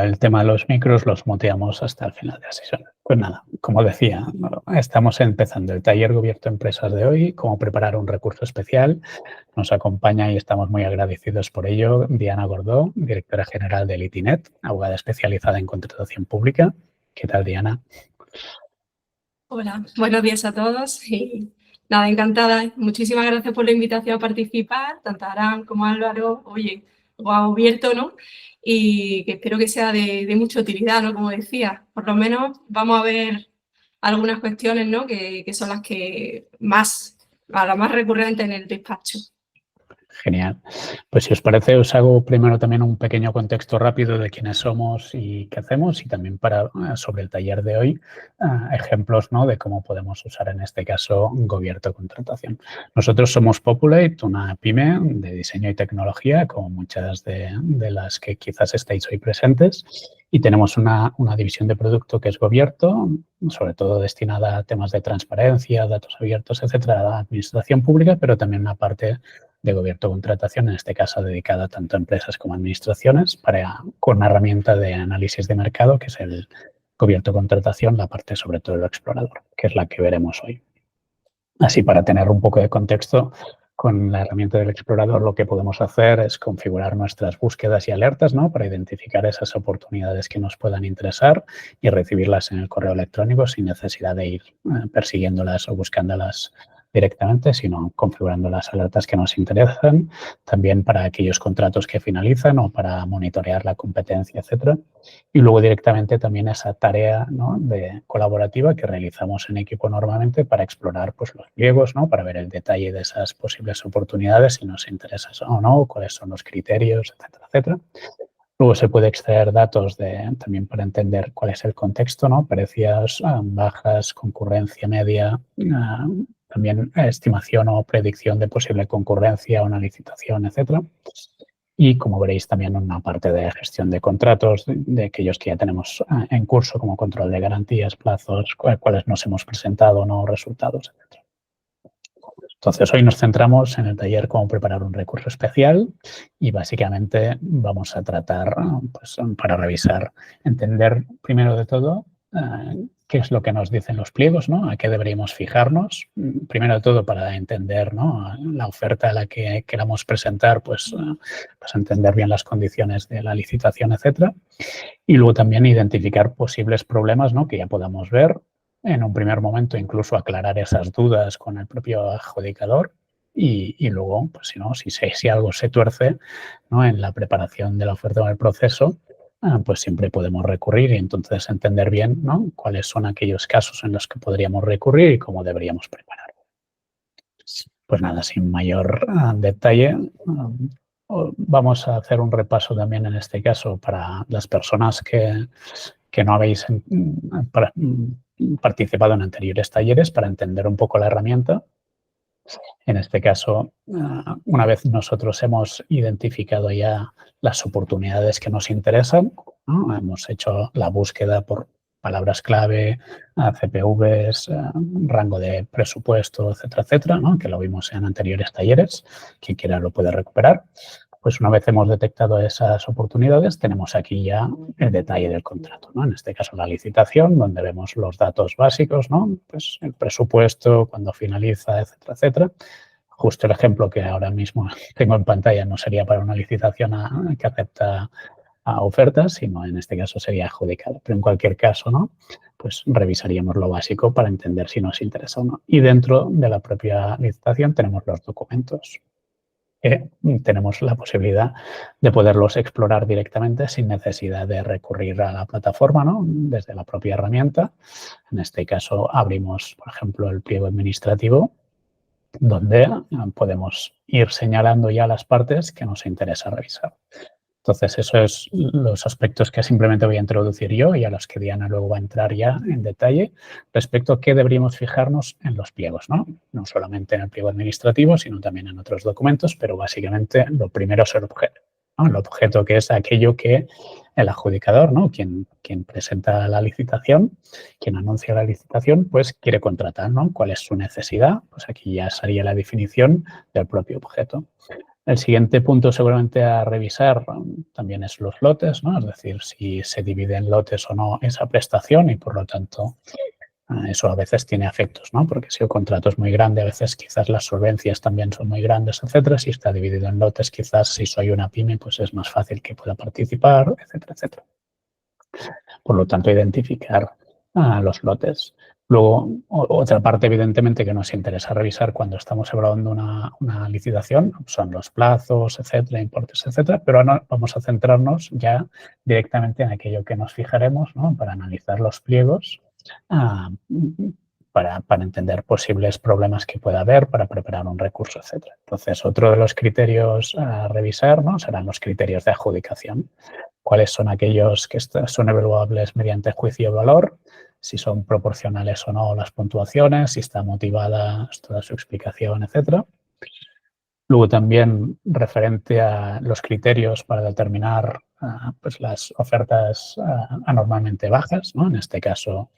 el tema de los micros los muteamos hasta el final de la sesión. Pues nada, como decía, estamos empezando el taller Gobierto Empresas de hoy, cómo preparar un recurso especial. Nos acompaña y estamos muy agradecidos por ello Diana Gordó, directora general del ITINET, abogada especializada en contratación pública. ¿Qué tal, Diana? Hola, buenos días a todos y nada, encantada. Muchísimas gracias por la invitación a participar, tanto a Aran como a Álvaro, oye, o a Gobierto, ¿no? Y que espero que sea de mucha utilidad, ¿no? Como decía, por lo menos vamos a ver algunas cuestiones, ¿no? Que son las que más recurrentes en el despacho. Genial. Pues si os parece, os hago primero también un pequeño contexto rápido de quiénes somos y qué hacemos y también sobre el taller de hoy, ejemplos, ¿no?, de cómo podemos usar en este caso Gobierto Contratación. Nosotros somos Populate, una pyme de diseño y tecnología, como muchas de las que quizás estáis hoy presentes, y tenemos una división de producto que es Gobierto, sobre todo destinada a temas de transparencia, datos abiertos, etcétera, a la administración pública, pero también una parte de Gobierto Contratación, en este caso dedicada tanto a empresas como a administraciones, con una herramienta de análisis de mercado, que es el Gobierto Contratación, la parte sobre todo del explorador, que es la que veremos hoy. Así, para tener un poco de contexto, con la herramienta del explorador lo que podemos hacer es configurar nuestras búsquedas y alertas, ¿no?, para identificar esas oportunidades que nos puedan interesar y recibirlas en el correo electrónico sin necesidad de ir persiguiéndolas o buscándolas directamente, sino configurando las alertas que nos interesan, también para aquellos contratos que finalizan o para monitorear la competencia, etcétera. Y luego directamente también esa tarea, ¿no?, colaborativa que realizamos en equipo normalmente para explorar pues, los pliegos, ¿no?, para ver el detalle de esas posibles oportunidades, si nos interesa o no, cuáles son los criterios, etcétera, etcétera. Luego se puede extraer datos también para entender cuál es el contexto, ¿no?, precios, bajas, concurrencia media, también estimación o predicción de posible concurrencia, una licitación, etcétera. Y, como veréis, también una parte de gestión de contratos, de aquellos que ya tenemos en curso, como control de garantías, plazos, cuáles nos hemos presentado, no resultados, etcétera. Entonces, hoy nos centramos en el taller cómo preparar un recurso especial y básicamente vamos a tratar, pues, para revisar, entender primero de todo qué es lo que nos dicen los pliegos, ¿no?, a qué deberíamos fijarnos. Primero de todo, para entender, ¿no?, la oferta a la que queramos presentar, pues entender bien las condiciones de la licitación, etcétera. Y luego también identificar posibles problemas, ¿no?, que ya podamos ver. En un primer momento, incluso aclarar esas dudas con el propio adjudicador y luego, pues si algo se tuerce, ¿no?, en la preparación de la oferta o el proceso, pues siempre podemos recurrir y entonces entender bien, ¿no?, cuáles son aquellos casos en los que podríamos recurrir y cómo deberíamos preparar. Pues nada, sin mayor detalle, vamos a hacer un repaso también en este caso para las personas que no habéis participado en anteriores talleres para entender un poco la herramienta. En este caso, una vez nosotros hemos identificado ya las oportunidades que nos interesan, ¿no?, hemos hecho la búsqueda por palabras clave, CPVs, rango de presupuesto, etcétera, etcétera, ¿no?, que lo vimos en anteriores talleres, quien quiera lo puede recuperar. Pues una vez hemos detectado esas oportunidades, tenemos aquí ya el detalle del contrato, ¿no?, en este caso la licitación, donde vemos los datos básicos, ¿no?, pues el presupuesto, cuándo finaliza, etcétera, etcétera. Justo el ejemplo que ahora mismo tengo en pantalla no sería para una licitación que acepta ofertas, sino en este caso sería adjudicada. Pero en cualquier caso, ¿no?, pues revisaríamos lo básico para entender si nos interesa o no. Y dentro de la propia licitación tenemos los documentos, que tenemos la posibilidad de poderlos explorar directamente sin necesidad de recurrir a la plataforma, ¿no?, desde la propia herramienta. En este caso abrimos, por ejemplo, el pliego administrativo, donde podemos ir señalando ya las partes que nos interesa revisar. Entonces, esos es los aspectos que simplemente voy a introducir yo y a los que Diana luego va a entrar ya en detalle respecto a qué deberíamos fijarnos en los pliegos, ¿no? No solamente en el pliego administrativo, sino también en otros documentos, pero básicamente lo primero es el objeto, ¿no? El objeto, que es aquello que el adjudicador, ¿no?, quien presenta la licitación, quien anuncia la licitación, pues quiere contratar, ¿no? ¿Cuál es su necesidad? Pues aquí ya sería la definición del propio objeto. El siguiente punto seguramente a revisar también es los lotes, ¿no? Es decir, si se divide en lotes o no esa prestación y, por lo tanto, eso a veces tiene efectos, ¿no? Porque si el contrato es muy grande, a veces quizás las solvencias también son muy grandes, etcétera. Si está dividido en lotes, quizás si soy una pyme, pues es más fácil que pueda participar, etcétera, etcétera. Por lo tanto, identificar los lotes. Luego, otra parte, evidentemente, que nos interesa revisar cuando estamos evaluando una licitación son los plazos, etcétera, importes, etcétera, pero ahora vamos a centrarnos ya directamente en aquello que nos fijaremos, ¿no? Para analizar los pliegos, para entender posibles problemas que pueda haber, para preparar un recurso, etcétera. Entonces, otro de los criterios a revisar, ¿no? Serán los criterios de adjudicación. ¿Cuáles son aquellos que son evaluables mediante juicio de valor? Si son proporcionales o no las puntuaciones, si está motivada toda su explicación, etcétera. Luego también referente a los criterios para determinar pues las ofertas anormalmente bajas, ¿no? En este caso,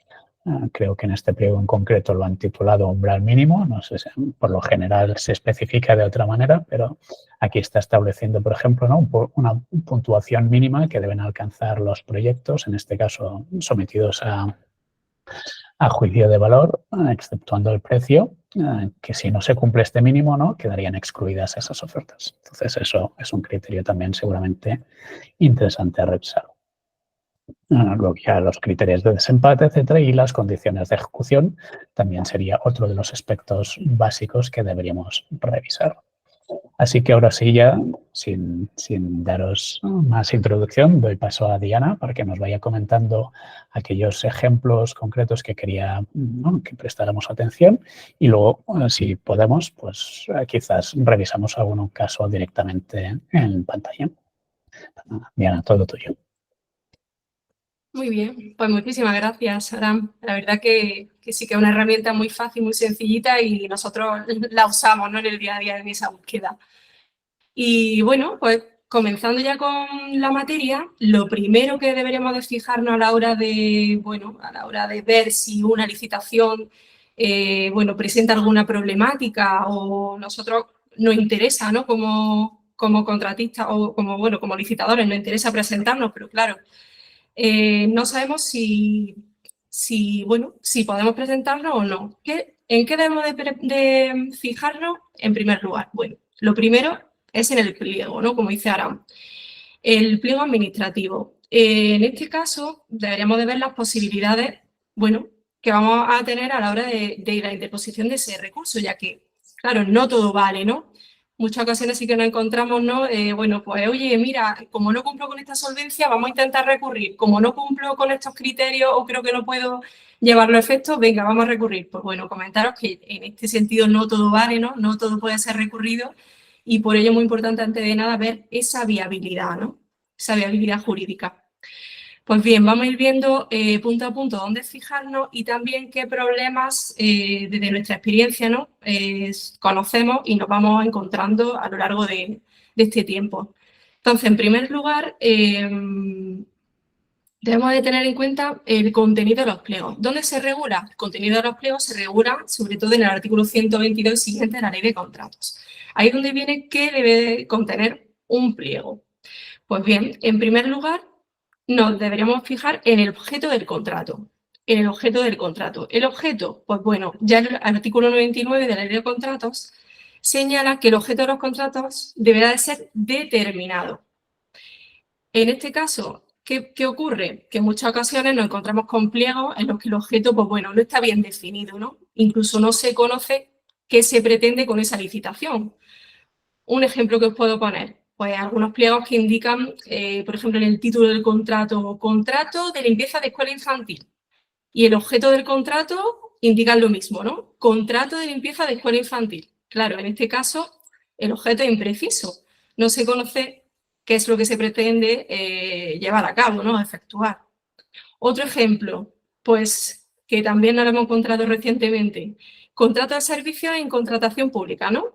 creo que en este pliego en concreto lo han titulado umbral mínimo, no sé si por lo general se especifica de otra manera, pero aquí está estableciendo, por ejemplo, ¿no? Una puntuación mínima que deben alcanzar los proyectos, en este caso sometidos a juicio de valor, exceptuando el precio, que si no se cumple este mínimo, ¿no? Quedarían excluidas esas ofertas. Entonces, eso es un criterio también seguramente interesante a revisar. Luego ya los criterios de desempate, etcétera, y las condiciones de ejecución también sería otro de los aspectos básicos que deberíamos revisar. Así que ahora sí, ya sin daros más introducción, doy paso a Diana para que nos vaya comentando aquellos ejemplos concretos que quería, ¿no?, que prestáramos atención, y luego, si podemos, pues quizás revisamos algún caso directamente en pantalla. Diana, todo tuyo. Muy bien, pues muchísimas gracias, Aram. La verdad que sí que es una herramienta muy fácil, muy sencillita y nosotros la usamos, ¿no?, en el día a día en esa búsqueda. Y bueno, pues comenzando ya con la materia, lo primero que deberíamos de fijarnos a la hora de, bueno, a la hora de ver si una licitación, bueno, presenta alguna problemática o nosotros nos interesa, ¿no?, como contratistas o como, bueno, como licitadores nos interesa presentarnos, pero claro, no sabemos si podemos presentarnos o no. ¿En qué debemos de fijarnos? En primer lugar, bueno, lo primero es en el pliego, ¿no?, como dice Aram. El pliego administrativo. En este caso, deberíamos de ver las posibilidades, bueno, que vamos a tener a la hora de la interposición de ese recurso, ya que, claro, no todo vale, ¿no? Muchas ocasiones sí que nos encontramos, ¿no? Bueno, pues, oye, mira, como no cumplo con esta solvencia, vamos a intentar recurrir. Como no cumplo con estos criterios o creo que no puedo llevar los efectos, venga, vamos a recurrir. Pues bueno, comentaros que en este sentido no todo vale, ¿no? No todo puede ser recurrido y por ello es muy importante, antes de nada, ver esa viabilidad, ¿no? Esa viabilidad jurídica. Pues bien, vamos a ir viendo punto a punto dónde fijarnos y también qué problemas, desde nuestra experiencia, ¿no?, conocemos y nos vamos encontrando a lo largo de este tiempo. Entonces, en primer lugar, debemos de tener en cuenta el contenido de los pliegos. ¿Dónde se regula? El contenido de los pliegos se regula sobre todo en el artículo 122 siguiente de la Ley de Contratos. Ahí es donde viene qué debe contener un pliego. Pues bien, en primer lugar, nos deberíamos fijar en el objeto del contrato. En el objeto del contrato. El objeto, pues bueno, ya el artículo 99 de la Ley de Contratos señala que el objeto de los contratos deberá de ser determinado. En este caso, ¿qué ocurre? Que en muchas ocasiones nos encontramos con pliegos en los que el objeto, pues bueno, no está bien definido, ¿no? Incluso no se conoce qué se pretende con esa licitación. Un ejemplo que os puedo poner, pues algunos pliegos que indican, por ejemplo, en el título del contrato, contrato de limpieza de escuela infantil. Y el objeto del contrato indica lo mismo, ¿no? Contrato de limpieza de escuela infantil. Claro, en este caso, el objeto es impreciso. No se conoce qué es lo que se pretende llevar a cabo, ¿no?, efectuar. Otro ejemplo, pues que también nos lo hemos encontrado recientemente, contrato de servicios en contratación pública, ¿no?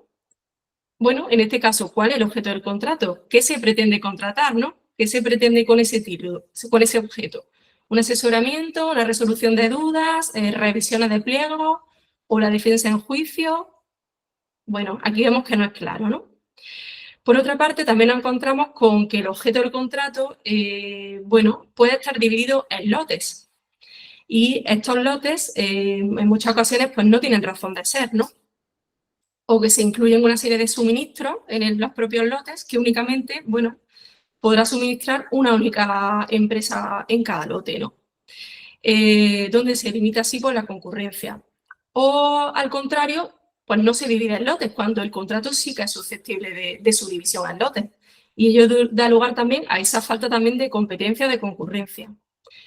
Bueno, en este caso, ¿cuál es el objeto del contrato? ¿Qué se pretende contratar, no? ¿Qué se pretende con ese título, con ese objeto? ¿Un asesoramiento, una resolución de dudas, revisiones de pliego o la defensa en juicio? Bueno, aquí vemos que no es claro, ¿no? Por otra parte, también nos encontramos con que el objeto del contrato, bueno, puede estar dividido en lotes. Y estos lotes, en muchas ocasiones, pues no tienen razón de ser, ¿no? O que se incluyen una serie de suministros en los propios lotes que únicamente, bueno, podrá suministrar una única empresa en cada lote, ¿no? Donde se limita así por la concurrencia. O al contrario, pues no se divide en lotes, cuando el contrato sí que es susceptible de su división en lotes. Y ello da lugar también a esa falta también de competencia, de concurrencia.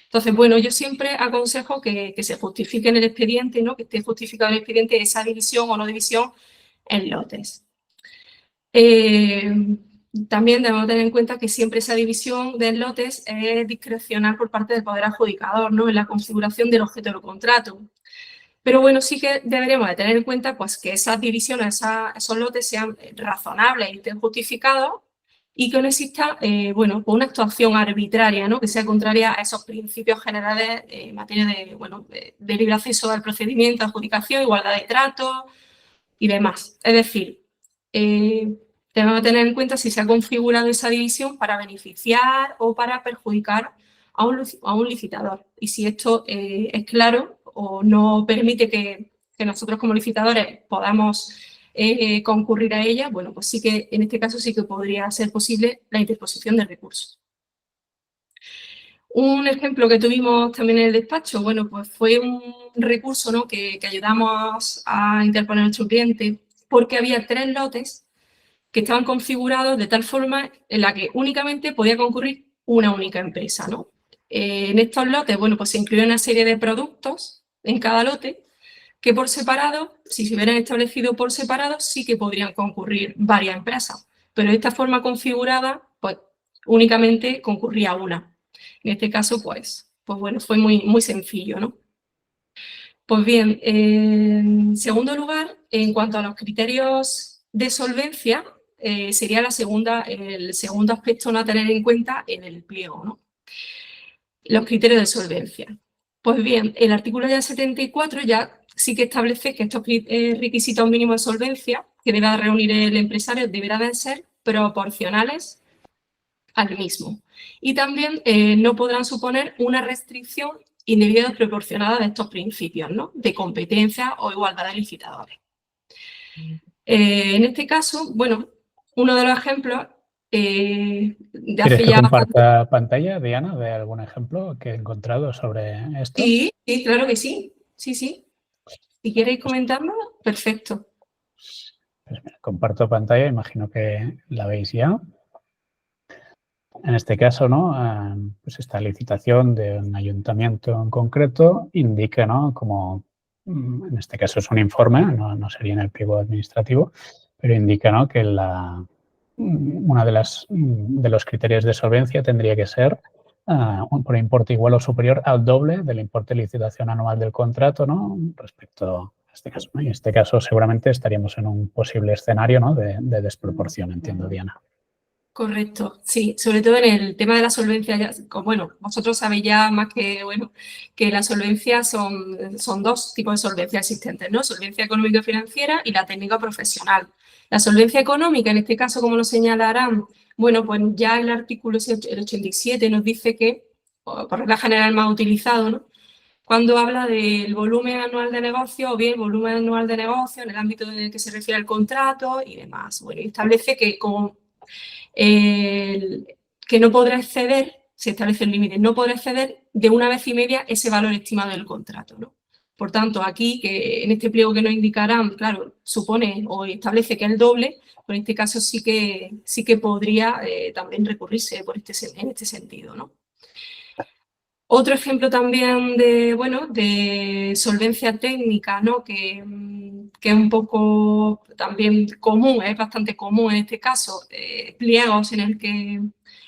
Entonces, bueno, yo siempre aconsejo que se justifique en el expediente, ¿no? Que esté justificado en el expediente esa división o no división en lotes. También debemos tener en cuenta que siempre esa división de lotes es discrecional por parte del poder adjudicador, ¿no? En la configuración del objeto del contrato. Pero bueno, sí que deberíamos de tener en cuenta pues, que esas divisiones, esos lotes sean razonables y estén justificados y que no exista, bueno, pues una actuación arbitraria, ¿no? Que sea contraria a esos principios generales en materia de, bueno, de libre acceso al procedimiento, adjudicación, igualdad de trato y demás. Es decir, debemos tener en cuenta si se ha configurado esa división para beneficiar o para perjudicar a un licitador. Y si esto es claro o no permite que nosotros como licitadores podamos concurrir a ella, bueno, pues sí que en este caso sí que podría ser posible la interposición de recursos. Un ejemplo que tuvimos también en el despacho, bueno, pues fue un recurso, ¿no? que ayudamos a interponer a nuestro cliente porque había 3 lotes que estaban configurados de tal forma en la que únicamente podía concurrir una única empresa, ¿no? En estos lotes, bueno, pues se incluyó una serie de productos en cada lote que por separado, si se hubieran establecido por separado, sí que podrían concurrir varias empresas, pero de esta forma configurada, pues únicamente concurría una. En este caso, pues bueno, fue muy sencillo, ¿no? Pues bien, en segundo lugar, en cuanto a los criterios de solvencia, sería el segundo aspecto no a tener en cuenta en el pliego, ¿no? Los criterios de solvencia. Pues bien, el artículo ya 74 ya sí que establece que estos requisitos mínimos de solvencia que deba reunir el empresario deberán ser proporcionales al mismo. Y también no podrán suponer una restricción indebida desproporcionada de estos principios, ¿no? De competencia o igualdad de licitadores. En este caso, bueno, uno de los ejemplos de ¿Quieres que comparta pantalla, Diana, de algún ejemplo que he encontrado sobre esto? Sí, claro que sí. Sí. Si queréis comentarlo, perfecto. Pues mira, comparto pantalla, imagino que la veis ya. En este caso, ¿no? Pues esta licitación de un ayuntamiento en concreto indica, ¿no? Como en este caso es un informe, no sería en el pliego administrativo, pero indica, ¿no? Que una de los criterios de solvencia tendría que ser por importe igual o superior al doble del importe de licitación anual del contrato, ¿no? Respecto a este caso, ¿no? Y en este caso seguramente estaríamos en un posible escenario, ¿no? de desproporción, entiendo, Diana. Correcto, sí, sobre todo en el tema de la solvencia, bueno, vosotros sabéis ya más que, bueno, que la solvencia son 2 tipos de solvencia existentes, ¿no? Solvencia económico-financiera y la técnica profesional. La solvencia económica, en este caso, como lo señalarán, bueno, pues ya el artículo el 87 nos dice que, por regla general más utilizado, ¿no? Cuando habla del volumen anual de negocio o bien volumen anual de negocio en el ámbito en el que se refiere al contrato y demás. Bueno, y establece que como que no podrá exceder, se establece el límite, no podrá exceder de 1 vez y media ese valor estimado del contrato, ¿no? Por tanto, aquí, que en este pliego que nos indicarán, claro, supone o establece que es el doble, pues en este caso sí que podría también recurrirse en este sentido, ¿no? Otro ejemplo también de solvencia técnica, ¿no? que es un poco también común, es bastante común en este caso, pliegos en el que,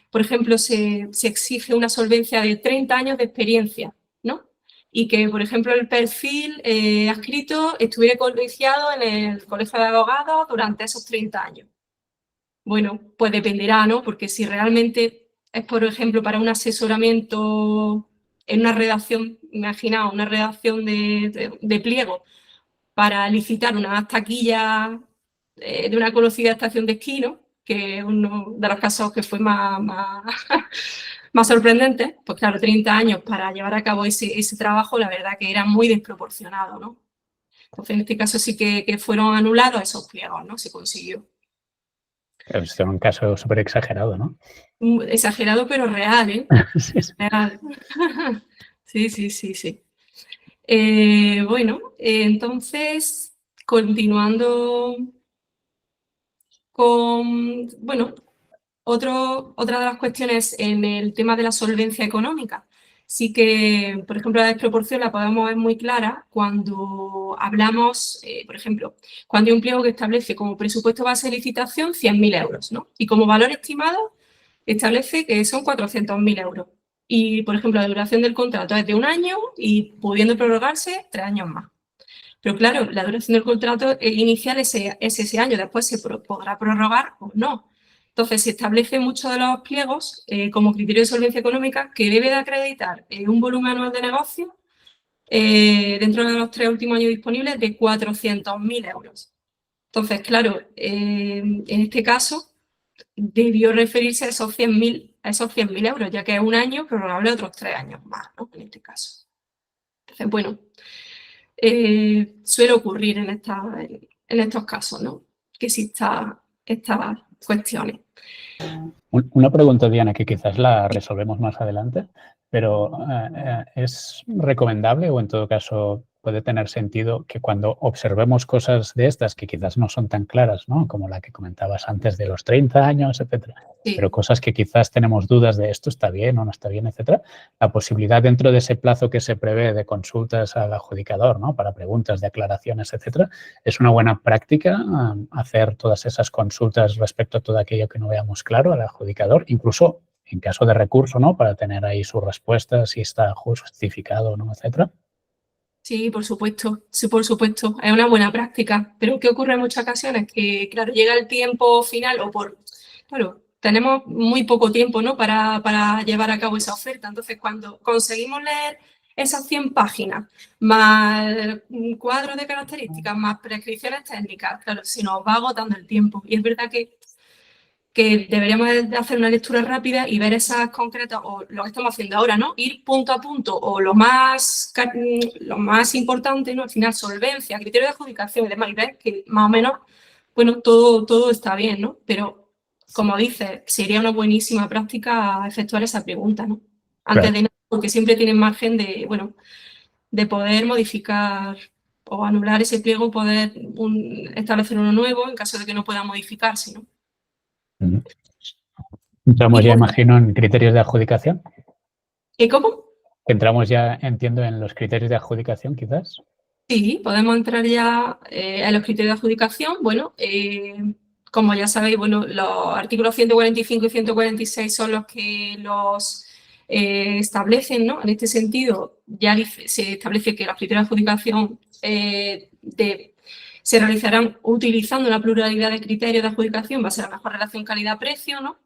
por ejemplo, se exige una solvencia de 30 años de experiencia, ¿no? Y que, por ejemplo, el perfil adscrito estuviera colegiado en el Colegio de Abogados durante esos 30 años. Bueno, pues dependerá, ¿no? Porque si realmente es, por ejemplo, para un asesoramiento en una redacción, imaginaos, una redacción de pliego para licitar una taquilla de una conocida estación de esquí, ¿no? que uno de los casos que fue más más sorprendente, pues claro, 30 años para llevar a cabo ese trabajo, la verdad que era muy desproporcionado, ¿no? Entonces, en este caso sí que fueron anulados esos pliegos, ¿no? Se consiguió. Esto es un caso súper exagerado, ¿no? Exagerado, pero real, ¿eh? Sí, sí. Real. Sí, sí, sí, sí. Bueno, entonces, continuando con, bueno, otra de las cuestiones en el tema de la solvencia económica. Sí que, por ejemplo, la desproporción la podemos ver muy clara cuando hablamos, por ejemplo, cuando hay un pliego que establece como presupuesto base de licitación 100.000 euros, ¿no? Y como valor estimado establece que son 400.000 euros. Y, por ejemplo, la duración del contrato es de 1 año y pudiendo prorrogarse 3 años más. Pero claro, la duración del contrato inicial es ese año, después se podrá prorrogar o no. Entonces, se establece muchos de los pliegos como criterio de solvencia económica que debe de acreditar un volumen anual de negocio dentro de los 3 últimos años disponibles de 400.000 euros. Entonces, claro, en este caso debió referirse a esos 100.000 euros, ya que es 1 año prorrogable otros 3 años más, ¿no? En este caso. Entonces, bueno, suele ocurrir en estos casos, ¿no? Que existan estas cuestiones. Una pregunta, Diana, que quizás la resolvemos más adelante, pero ¿es recomendable o en todo caso puede tener sentido que cuando observemos cosas de estas que quizás no son tan claras, ¿no? Como la que comentabas antes de los 30 años, etcétera, Sí. pero cosas que quizás tenemos dudas de esto está bien o no está bien, etcétera, la posibilidad dentro de ese plazo que se prevé de consultas al adjudicador, ¿no? Para preguntas, de aclaraciones, etcétera, es una buena práctica hacer todas esas consultas respecto a todo aquello que no veamos claro al adjudicador, incluso en caso de recurso, ¿no? Para tener ahí su respuesta, si está justificado o no, etcétera. Sí, por supuesto, sí, por supuesto, es una buena práctica, pero ¿qué ocurre en muchas ocasiones? Que, claro, llega el tiempo final claro, tenemos muy poco tiempo, ¿no? Para llevar a cabo esa oferta, entonces cuando conseguimos leer esas 100 páginas, más cuadros de características, más prescripciones técnicas, claro, se nos va agotando el tiempo y es verdad que deberíamos de hacer una lectura rápida y ver esas concretas, o lo que estamos haciendo ahora, ¿no? Ir punto a punto, o lo más importante, ¿no? Al final, solvencia, criterio de adjudicación y demás, y ver que más o menos, bueno, todo está bien, ¿no? Pero, como dices, sería una buenísima práctica efectuar esa pregunta, ¿no? Antes de nada, porque siempre tienen margen de, bueno, de poder modificar o anular ese pliego, poder establecer uno nuevo en caso de que no pueda modificarse, ¿no? Entramos ya, imagino, en criterios de adjudicación. ¿Y cómo? Entramos ya, entiendo, en los criterios de adjudicación, quizás. Sí, podemos entrar ya en los criterios de adjudicación. Bueno, como ya sabéis, bueno, los artículos 145 y 146 son los que los establecen, ¿no? En este sentido, ya se establece que los criterios de adjudicación se realizarán utilizando una pluralidad de criterios de adjudicación, va a ser la mejor relación calidad-precio, ¿no?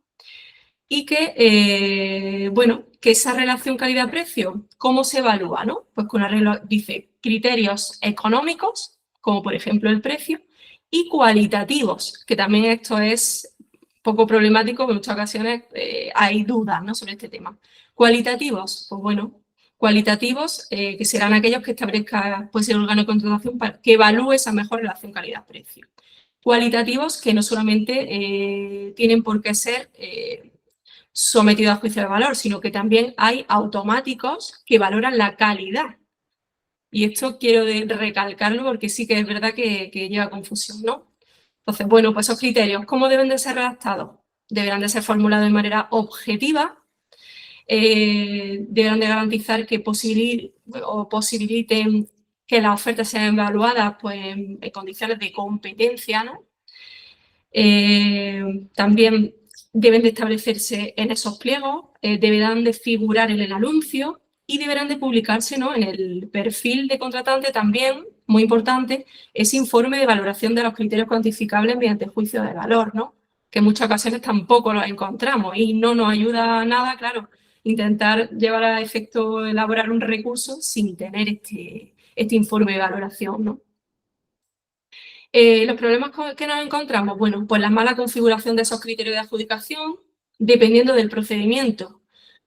Y que, bueno, que esa relación calidad-precio, ¿cómo se evalúa, no? Pues con arreglo, dice, criterios económicos, como por ejemplo el precio, y cualitativos, que también esto es poco problemático, porque en muchas ocasiones hay dudas, ¿no? Sobre este tema. Cualitativos, pues bueno, cualitativos que serán aquellos que establezca pues, el órgano de contratación para que evalúe esa mejor relación calidad-precio. Cualitativos que no solamente tienen por qué ser sometido a juicio de valor, sino que también hay automáticos que valoran la calidad. Y esto quiero recalcarlo porque sí que es verdad que lleva confusión, ¿no? Entonces, bueno, pues esos criterios, ¿cómo deben de ser redactados? Deberán de ser formulados de manera objetiva, deberán de garantizar que posibiliten que las ofertas sean evaluadas pues, en condiciones de competencia, ¿no? También deben de establecerse en esos pliegos, deberán de figurar en el anuncio y deberán de publicarse, ¿no? En el perfil de contratante también, muy importante, ese informe de valoración de los criterios cuantificables mediante juicio de valor, ¿no? Que en muchas ocasiones tampoco los encontramos y no nos ayuda nada, claro, intentar llevar a efecto elaborar un recurso sin tener este informe de valoración, ¿no? Los problemas que nos encontramos, bueno, pues la mala configuración de esos criterios de adjudicación, dependiendo del procedimiento.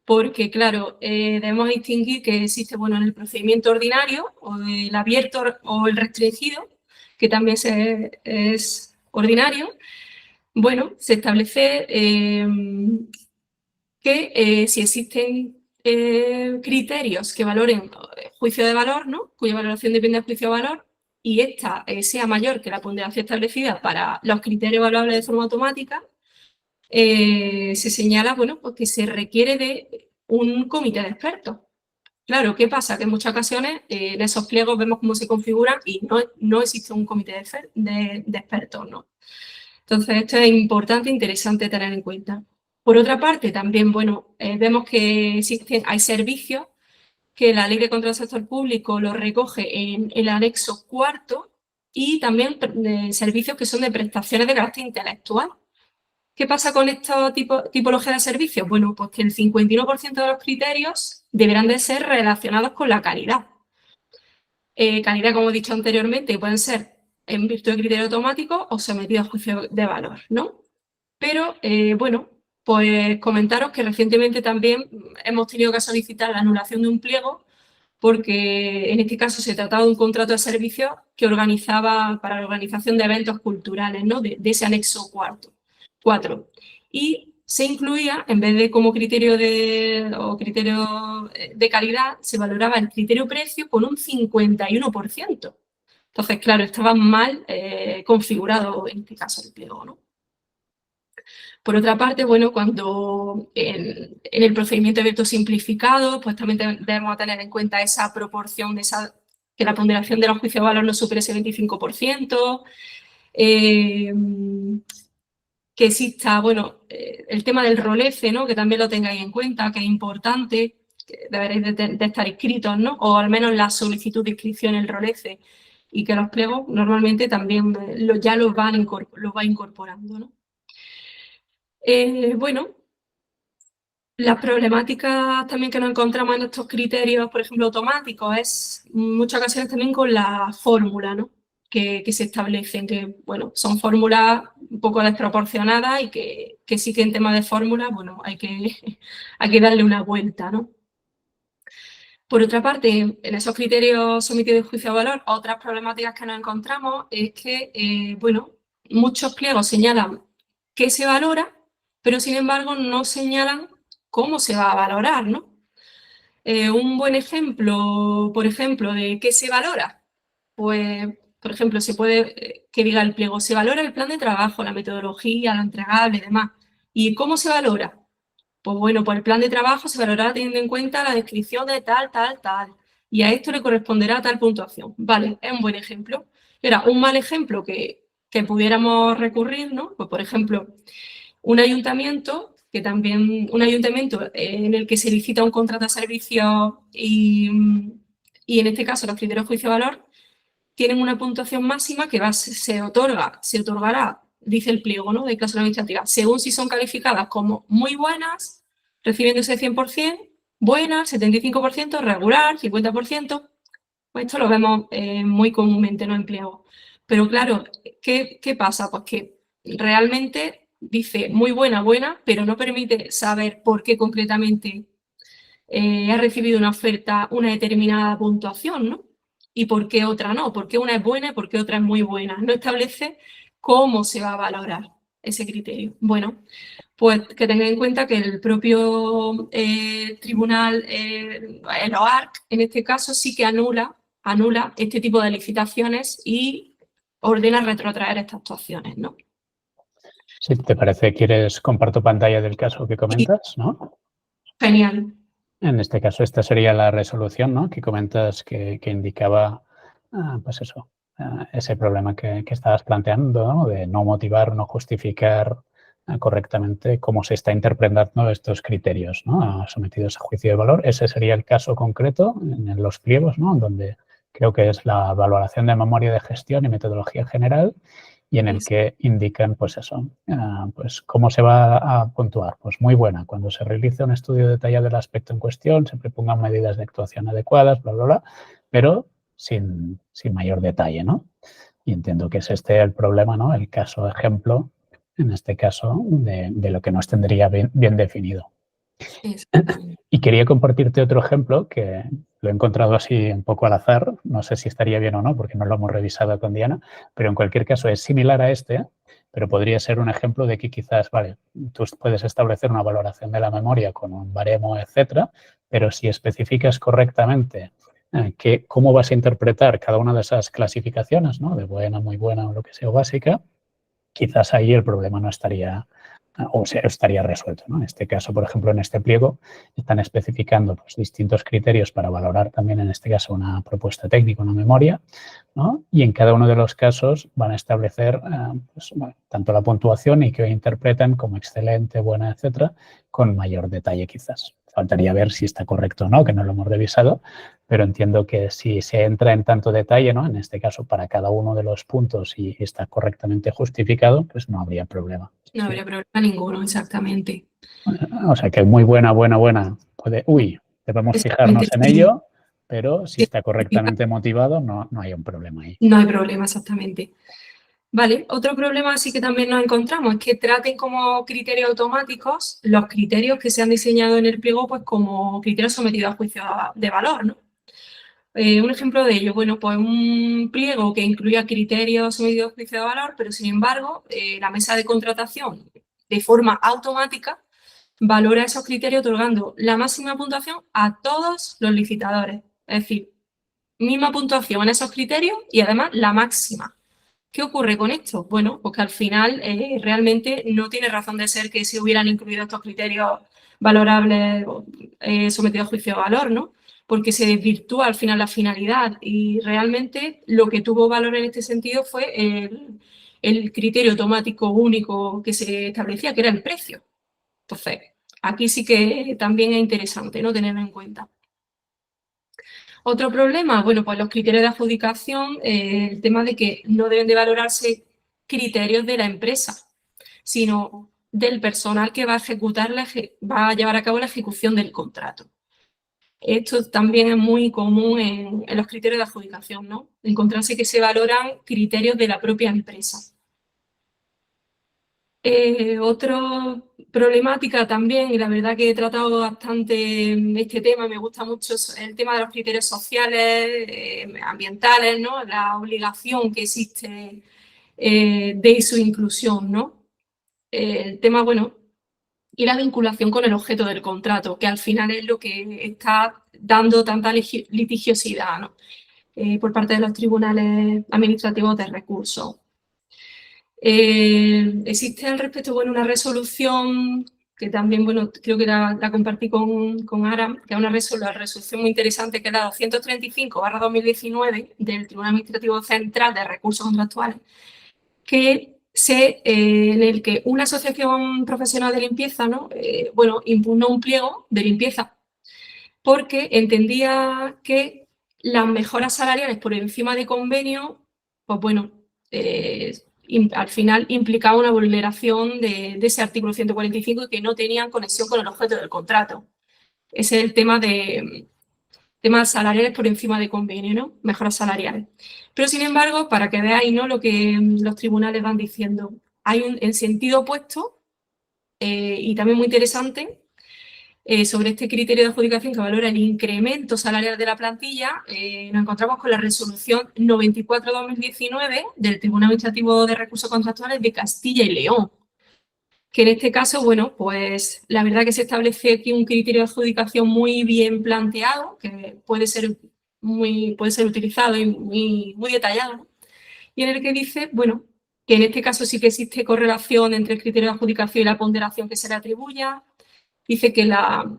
Porque, claro, debemos distinguir que existe, bueno, en el procedimiento ordinario, o el abierto o el restringido, que también es ordinario. Bueno, se establece que si existen criterios que valoren juicio de valor, ¿no?, cuya valoración depende del juicio de valor, y esta sea mayor que la ponderación establecida para los criterios evaluables de forma automática, se señala, bueno, pues que se requiere de un comité de expertos. Claro, ¿qué pasa? Que en muchas ocasiones en esos pliegos vemos cómo se configuran y no existe un comité de expertos, ¿no? Entonces, esto es importante e interesante tener en cuenta. Por otra parte, también, bueno, vemos que hay servicios que la Ley de Control del Sector Público los recoge en el anexo 4 y también servicios que son de prestaciones de carácter intelectual. ¿Qué pasa con esta tipología de servicios? Bueno, pues que el 51% de los criterios deberán de ser relacionados con la calidad. Calidad, como he dicho anteriormente, pueden ser en virtud de criterio automático o sometidos a juicio de valor, ¿no? Pero, bueno, pues comentaros que recientemente también hemos tenido que solicitar la anulación de un pliego porque en este caso se trataba de un contrato de servicios que organizaba para la organización de eventos culturales, ¿no?, de ese anexo 4. Y se incluía, en vez de como criterio de calidad, se valoraba el criterio precio con un 51%. Entonces, claro, estaba mal configurado en este caso el pliego, ¿no? Por otra parte, bueno, cuando en el procedimiento abierto simplificado, pues también debemos tener en cuenta esa proporción que la ponderación de los juicios de valor no supere ese 25%, que exista, bueno, el tema del ROLECE, ¿no?, que también lo tengáis en cuenta, que es importante, que deberéis de estar inscritos, ¿no?, o al menos la solicitud de inscripción en el ROLECE, y que los pliegos normalmente también ya los va incorporando, ¿no? Bueno, las problemáticas también que nos encontramos en estos criterios, por ejemplo, automáticos, es en muchas ocasiones también con la fórmula, ¿no?, que se establecen, que, bueno, son fórmulas un poco desproporcionadas y que sí que en tema de fórmulas, bueno, hay que darle una vuelta, ¿no? Por otra parte, en esos criterios sometidos de juicio de valor, otras problemáticas que nos encontramos es que, bueno, muchos pliegos señalan qué se valora, pero sin embargo no señalan cómo se va a valorar, ¿no? Un buen ejemplo, por ejemplo, de qué se valora, pues, por ejemplo, se puede que diga el pliego, se valora el plan de trabajo, la metodología, lo entregable y demás. ¿Y cómo se valora? Pues bueno, pues el plan de trabajo se valorará teniendo en cuenta la descripción de tal, tal, tal. Y a esto le corresponderá tal puntuación. Vale, es un buen ejemplo. Era un mal ejemplo que pudiéramos recurrir, ¿no? Pues, por ejemplo, un ayuntamiento en el que se licita un contrato de servicio y en este caso los criterios de juicio de valor tienen una puntuación máxima que se otorgará, dice el pliego, ¿no?, de cláusula administrativa, según si son calificadas como muy buenas, recibiendo ese 100%, buenas, 75%, regular, 50%. Pues esto lo vemos muy comúnmente, ¿no?, en pliego. Pero claro, ¿qué pasa? Pues que realmente dice muy buena, buena, pero no permite saber por qué concretamente ha recibido una oferta una determinada puntuación, ¿no? Y por qué otra no, por qué una es buena y por qué otra es muy buena. No establece cómo se va a valorar ese criterio. Bueno, pues que tengan en cuenta que el propio tribunal, el OARC, en este caso, sí que anula este tipo de licitaciones y ordena retrotraer estas actuaciones, ¿no? Si te parece, comparto pantalla del caso que comentas, ¿no? Genial. En este caso, esta sería la resolución, ¿no?, que comentas que indicaba, pues eso, ese problema que estabas planteando, ¿no?, de no motivar, no justificar correctamente cómo se está interpretando estos criterios, ¿no?, sometidos a juicio de valor. Ese sería el caso concreto en los pliegos, ¿no?, donde creo que es la valoración de memoria de gestión y metodología general, y en el que indican, pues eso, pues cómo se va a puntuar. Pues muy buena. Cuando se realice un estudio detallado del aspecto en cuestión, se propongan medidas de actuación adecuadas, bla, bla, bla, pero sin mayor detalle, ¿no? Y entiendo que es este el problema, ¿no? El caso ejemplo, en este caso, de lo que nos tendría bien definido. Exactamente. Y quería compartirte otro ejemplo que lo he encontrado así un poco al azar, no sé si estaría bien o no, porque no lo hemos revisado con Diana, pero en cualquier caso es similar a este, pero podría ser un ejemplo de que quizás, vale, tú puedes establecer una valoración de la memoria con un baremo, etcétera, pero si especificas correctamente cómo vas a interpretar cada una de esas clasificaciones, ¿no? De buena, muy buena o lo que sea, o básica, quizás ahí el problema no estaría o sea, estaría resuelto, ¿no? En este caso, por ejemplo, en este pliego están especificando pues, distintos criterios para valorar también, en este caso, una propuesta técnica, una memoria, ¿no? Y en cada uno de los casos van a establecer pues, bueno, tanto la puntuación y que interpretan como excelente, buena, etcétera, con mayor detalle quizás. Faltaría ver si está correcto o no, que no lo hemos revisado, pero entiendo que si se entra en tanto detalle, ¿no? En este caso, para cada uno de los puntos y está correctamente justificado, pues no habría problema. No habría problema ninguno, exactamente. O sea, que muy buena, buena, buena. Debemos Exactamente, fijarnos en sí. ello, pero si está correctamente motivado, no hay un problema ahí. No hay problema, exactamente. Vale, otro problema sí que también nos encontramos es que traten como criterios automáticos los criterios que se han diseñado en el pliego pues como criterios sometidos a juicio de valor, ¿no? Un ejemplo de ello, bueno, pues un pliego que incluía criterios sometidos a juicio de valor, pero sin embargo, la mesa de contratación de forma automática valora esos criterios otorgando la máxima puntuación a todos los licitadores. Es decir, misma puntuación en esos criterios y además la máxima. ¿Qué ocurre con esto? Bueno, pues que al final realmente no tiene razón de ser que se hubieran incluido estos criterios valorables sometidos a juicio de valor, ¿no? Porque se desvirtúa al final la finalidad y realmente lo que tuvo valor en este sentido fue el criterio automático único que se establecía, que era el precio. Entonces, aquí sí que también es interesante, ¿no? Tenerlo en cuenta. Otro problema, bueno, pues los criterios de adjudicación, el tema de que no deben de valorarse criterios de la empresa, sino del personal que va a llevar a cabo la ejecución del contrato. Esto también es muy común en los criterios de adjudicación, ¿no? Encontrarse que se valoran criterios de la propia empresa. Otra problemática también, y la verdad que he tratado bastante este tema, me gusta mucho el tema de los criterios sociales, ambientales, ¿no? La obligación que existe de su inclusión, ¿no? El tema, bueno, y la vinculación con el objeto del contrato, que al final es lo que está dando tanta litigiosidad, ¿no? Por parte de los tribunales administrativos de recursos. Existe al respecto, bueno, una resolución que también, bueno, creo que la compartí con Aram, que es una resolución muy interesante, que es la 235/2019 del Tribunal Administrativo Central de Recursos Contractuales, en el que una asociación profesional de limpieza, ¿no? Bueno, impugnó un pliego de limpieza porque entendía que las mejoras salariales por encima de convenio, pues bueno, al final implicaba una vulneración de ese artículo 145 y que no tenían conexión con el objeto del contrato. Ese es el tema de temas salariales por encima de convenio, ¿no? Mejoras salariales. Pero sin embargo, para que veáis, ¿no? Lo que los tribunales van diciendo, hay en sentido opuesto y también muy interesante sobre este criterio de adjudicación que valora el incremento salarial de la plantilla, nos encontramos con la resolución 94/2019 del Tribunal Administrativo de Recursos Contractuales de Castilla y León, que en este caso, bueno, pues la verdad que se establece aquí un criterio de adjudicación muy bien planteado, que puede ser utilizado y muy detallado, ¿no? Y en el que dice, bueno, que en este caso sí que existe correlación entre el criterio de adjudicación y la ponderación que se le atribuya. Dice que la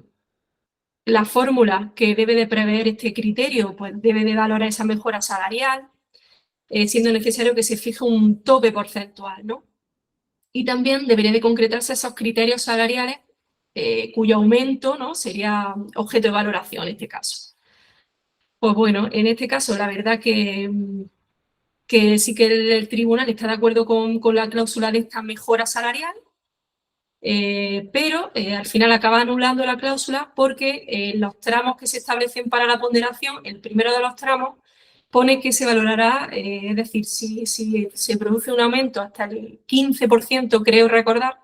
fórmula que debe de prever este criterio pues debe de valorar esa mejora salarial, siendo necesario que se fije un tope porcentual, ¿no? Y también debería de concretarse esos criterios salariales cuyo aumento, ¿no? Sería objeto de valoración en este caso. Pues bueno, en este caso la verdad que sí que el tribunal está de acuerdo con la cláusula de esta mejora salarial, pero al final acaba anulando la cláusula porque los tramos que se establecen para la ponderación, el primero de los tramos, pone que se valorará, es decir, si se produce un aumento hasta el 15%, creo recordar,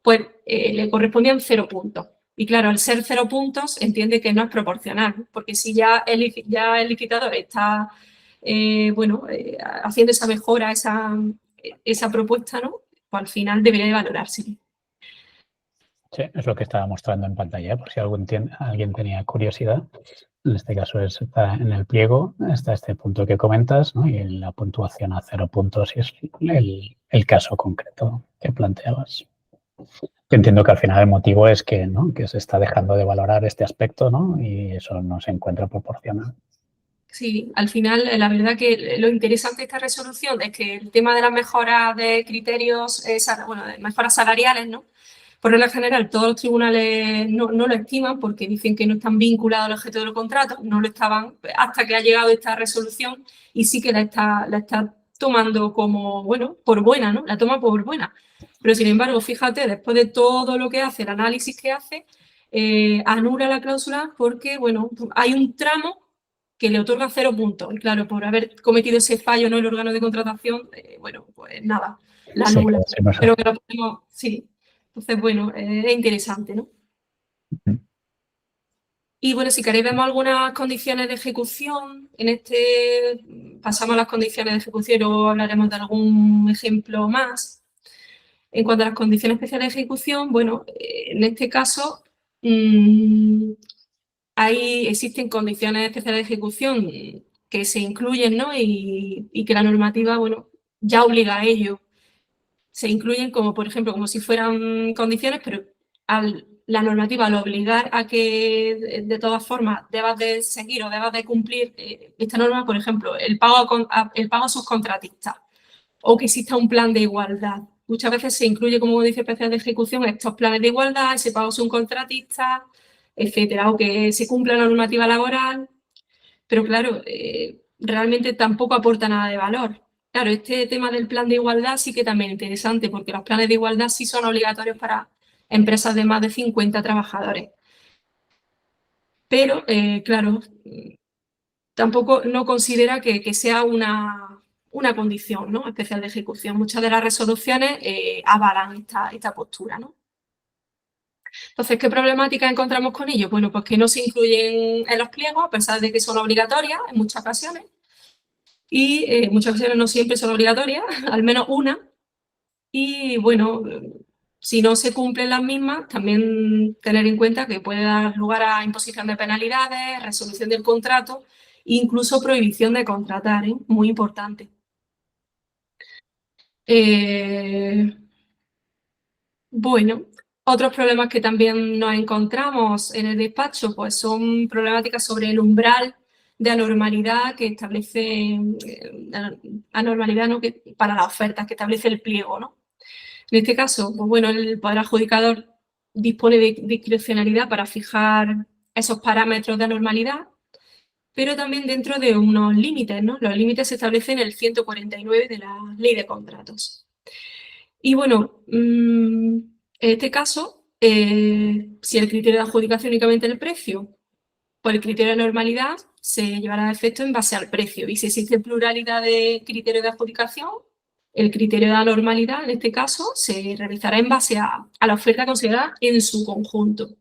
pues le correspondían 0 puntos. Y claro, al ser 0 puntos, entiende que no es proporcional, porque si ya el licitador está haciendo esa mejora, esa propuesta, ¿no? Pues al final debería de valorarse. Sí, es lo que estaba mostrando en pantalla, por si alguien tenía curiosidad. En este caso está en el pliego, está este punto que comentas, ¿no? Y la puntuación a 0 puntos es el caso concreto que planteabas. Entiendo que al final el motivo es que, ¿no? Que se está dejando de valorar este aspecto, ¿no? Y eso no se encuentra proporcional. Sí, al final, la verdad que lo interesante de esta resolución es que el tema de las mejoras de criterios, de mejoras salariales, ¿no? Por regla general, todos los tribunales no lo estiman porque dicen que no están vinculados al objeto del contrato, no lo estaban hasta que ha llegado esta resolución y sí que la está tomando como, bueno, por buena, ¿no? La toma por buena. Pero, sin embargo, fíjate, después de todo lo que hace, el análisis que hace, anula la cláusula porque, bueno, hay un tramo que le otorga 0 puntos. Y claro, por haber cometido ese fallo, ¿no? El órgano de contratación, pues nada, la anula. Sí, Pero que lo podemos, sí. Entonces, bueno, es interesante, ¿no? Y bueno, si queréis vemos algunas condiciones de ejecución. Pasamos a las condiciones de ejecución y luego hablaremos de algún ejemplo más. En cuanto a las condiciones especiales de ejecución, bueno, en este caso existen condiciones especiales de ejecución que se incluyen, ¿no? Y que la normativa, bueno, ya obliga a ello. Se incluyen como, por ejemplo, como si fueran condiciones, pero la normativa al obligar a que de todas formas debas de seguir o debas de cumplir esta norma, por ejemplo, el pago a sus contratistas o que exista un plan de igualdad. Muchas veces se incluye como condición especial de ejecución estos planes de igualdad, ese pago a sus contratistas, etcétera, o que se cumpla la normativa laboral, pero claro, realmente tampoco aporta nada de valor. Claro, este tema del plan de igualdad sí que también es interesante, porque los planes de igualdad sí son obligatorios para empresas de más de 50 trabajadores. Pero, claro, tampoco no considera que sea una condición, ¿no? Especial de ejecución. Muchas de las resoluciones avalan esta postura, ¿no? Entonces, ¿qué problemática encontramos con ello? Bueno, pues que no se incluyen en los pliegos, a pesar de que son obligatorias en muchas ocasiones. Y en muchas ocasiones no siempre son obligatorias, al menos una. Y bueno, si no se cumplen las mismas, también tener en cuenta que puede dar lugar a imposición de penalidades, resolución del contrato, incluso prohibición de contratar, ¿eh? Muy importante. Bueno, otros problemas que también nos encontramos en el despacho pues son problemáticas sobre el umbral de anormalidad que establece, anormalidad, ¿no? Para las ofertas que establece el pliego, ¿no? En este caso, pues bueno, el Poder Adjudicador dispone de discrecionalidad para fijar esos parámetros de anormalidad, pero también dentro de unos límites, ¿no? Los límites se establecen en el 149 de la Ley de Contratos. Y bueno, en este caso, si el criterio de adjudicación únicamente es el precio, pues el criterio de normalidad se llevará a efecto en base al precio. Y si existe pluralidad de criterios de adjudicación, el criterio de la normalidad, en este caso, se realizará en base a la oferta considerada en su conjunto.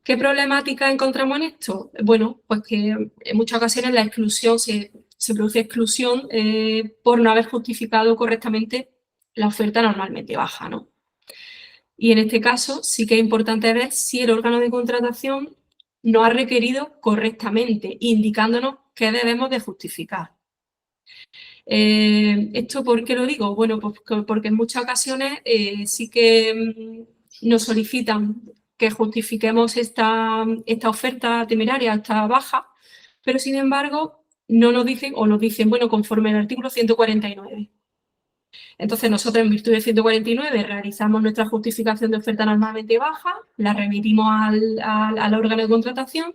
¿Qué problemática encontramos en esto? Bueno, pues que en muchas ocasiones la exclusión se produce exclusión por no haber justificado correctamente la oferta normalmente baja, ¿no? Y en este caso sí que es importante ver si el órgano de contratación no ha requerido correctamente, indicándonos qué debemos de justificar. ¿Esto por qué lo digo? Bueno, pues porque en muchas ocasiones sí que nos solicitan que justifiquemos esta oferta temeraria, esta baja, pero sin embargo no nos dicen o nos dicen, bueno, conforme al artículo 149. Entonces nosotros en virtud del 149 realizamos nuestra justificación de oferta normalmente baja, la remitimos al órgano de contratación